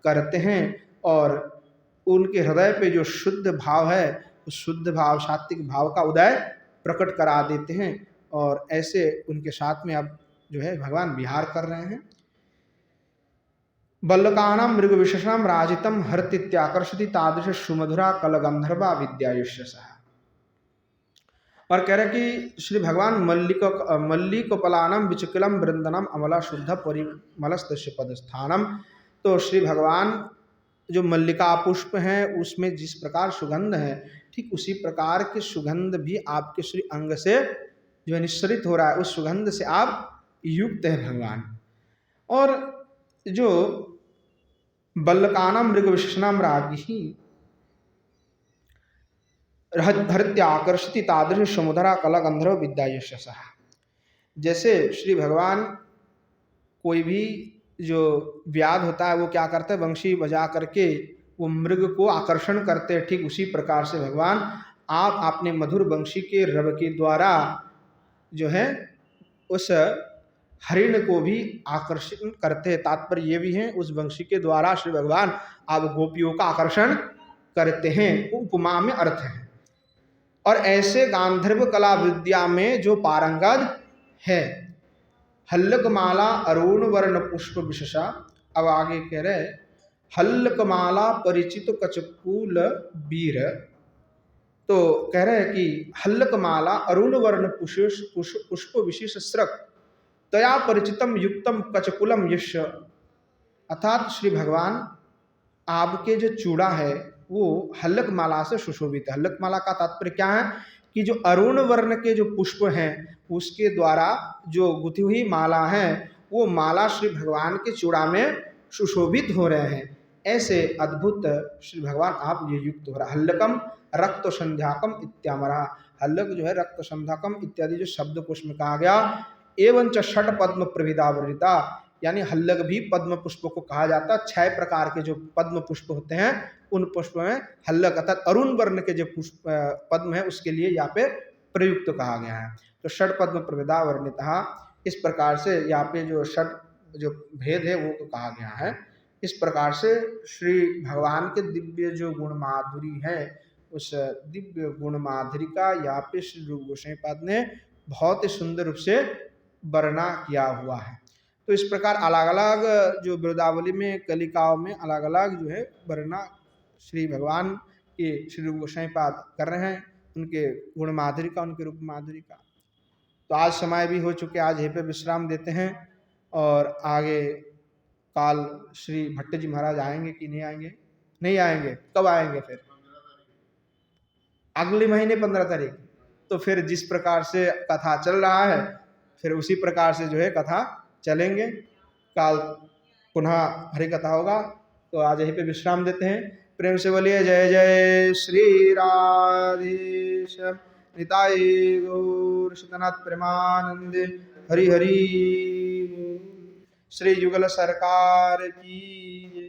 करते हैं, और उनके हृदय पे जो शुद्ध भाव है उस शुद्ध भाव सात्विक भाव का उदय प्रकट करा देते हैं, और ऐसे उनके साथ में अब जो है भगवान विहार कर रहे हैं। बल्लकानाम मृग विशेषणाम राजितम हर्तित्याकर्षति तादृश सुमधुरा कलगंधर्वा विद्यायुष्यसः। और कह रहे कि श्री भगवान मल्लिकोपलानम विचकिलम वृंदनम अमला शुद्ध परिमलस्तस्य पदस्थानम। तो श्री भगवान जो मल्लिका पुष्प है उसमें जिस प्रकार सुगंध है, ठीक उसी प्रकार की सुगंध भी आपके श्री अंग से जो निस्सरित हो रहा है, उस सुगंध से आप युक्त है भगवान। और जो बल्लकानाम मृग विशेषणाम रागी हृत्याकर्षति तादृश समुद्रा कला गंधर्व विद्यायुष्यसः। जैसे श्री भगवान कोई भी जो व्याध होता है वो क्या करते हैं, वंशी बजा करके वो मृग को आकर्षण करते हैं, ठीक उसी प्रकार से भगवान आप अपने मधुर वंशी के रव के द्वारा जो है उस हरिण को भी आकर्षण करते हैं। तात्पर्य ये भी है उस वंशी के द्वारा श्री भगवान आप गोपियों का आकर्षण करते हैं, उपमा में अर्थ है। और ऐसे गांधर्व कला विद्या में जो पारंगत है, हल्लकमाला अरुण वर्ण पुष्प विशेषा। अब आगे कह रहे हल्लकमाला परिचित कचकूल वीर। तो कह रहे हैं कि हल्लकमाला अरुण वर्ण पुष्प विशेष स्रक तया परिचितम युक्तम कचकुलम यश। अर्थात श्री भगवान आपके जो चूड़ा है वो हल्लक माला से सुशोभित है। हल्लक माला का तात्पर्य क्या है कि जो अरुण वर्ण के जो पुष्प हैं उसके द्वारा जो गुथी हुई माला है वो माला श्री भगवान के चूड़ा में सुशोभित हो रहे हैं, ऐसे अद्भुत श्री भगवान आप ये युक्त हो रहा। हल्लकम रक्त संध्याकम इत्यामरा, हल्लक जो है रक्त संध्याकम इत्यादि जो शब्द को उसमें कहा गया। एवं च षट पद्म प्रविदावृता, यानी हल्लक भी पद्म पुष्प को कहा जाता है। 6 प्रकार के जो पद्म पुष्प होते हैं उन पुष्प में हल्लक अर्थात अरुण वर्ण के जो पुष्प पद्म है उसके लिए यहाँ पे प्रयुक्त कहा गया है। तो षट पद्म प्रविदा वर्णिता, इस प्रकार से यहाँ पे जो षट जो भेद है वो तो कहा गया है। इस प्रकार से श्री भगवान के दिव्य जो गुण माधुरी है, उस दिव्य गुण माधुरी का यहाँ पे श्री रूप गोस्वामी पाद ने बहुत ही सुंदर रूप से वर्णना किया हुआ है। तो इस प्रकार अलग अलग जो वृंदावली में कलिकाओं में अलग अलग जो है वर्णना श्री भगवान के श्री रूप गोस्वामी पाद कर रहे हैं, उनके गुण माधुरी का, उनके रूप माधुरी का। तो आज समय भी हो चुके, आज यहीं पे विश्राम देते हैं और आगे काल श्री भट्ट जी महाराज आएंगे कि नहीं आएंगे? नहीं आएंगे। कब आएंगे फिर? अगले महीने 15 तारीख। तो फिर जिस प्रकार से कथा चल रहा है फिर उसी प्रकार से जो है कथा चलेंगे। काल पुनः हरि कथा होगा। तो आज यहीं पे विश्राम देते हैं। प्रेम से बोलिए जय जय श्री राधेश निताय गौर सतनाथ प्रेमानंद हरि हरि। श्री युगल सरकार की जय,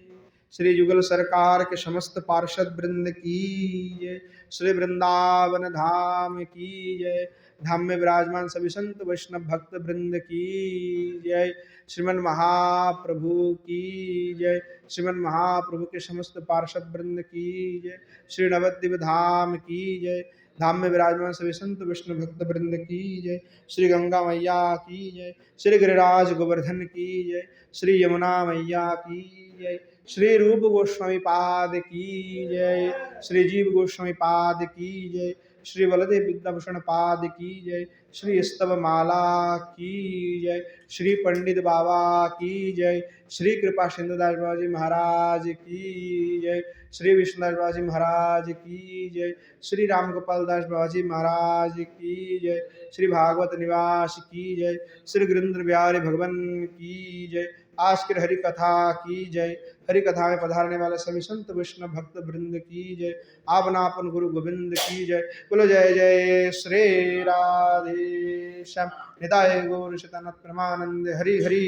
श्री युगल सरकार के समस्त पार्षद वृंद की जय, श्री वृंदावन धाम की जय, धाम में विराजमान सभी संत वैष्णव भक्त वृंद की जय, श्रीमन महाप्रभु की जय, श्रीमन महाप्रभु के समस्त पार्षद वृंद की जय, श्री नवद्वीप धाम की जय, धाम में विराजमान सभी संत विष्णु भक्त वृंद की जय, श्री गंगा मैया की जय, श्री गिरिराज गोवर्धन की जय, श्री यमुना मैया की जय, श्री रूप गोस्वामी पाद की जय, श्री जीव गोस्वामी पाद की जय, श्री बलदेव विद्याभूषण पाद की जय, श्री स्तव माला की जय, श्री पंडित बाबा की जय, श्री कृपा सिंधुदास बाबा जी महाराज की जय, श्री विष्णुदास बाबा जी महाराज की जय, श्री राम गोपाल दास बाबा जी महाराज की जय, श्री भागवत निवास की जय, श्री गिरिंद्र बिहारी भगवान की जय। आज की हरि कथा की जय। हरि कथा में पधारने वाले सभी संत वैष्णव भक्त वृंद की जय। आपन गुरु गोविंद की जय। बोलो जय जय श्री राधे श्याम निताय गौर सतनाथ प्रेमानंद हरि हरि।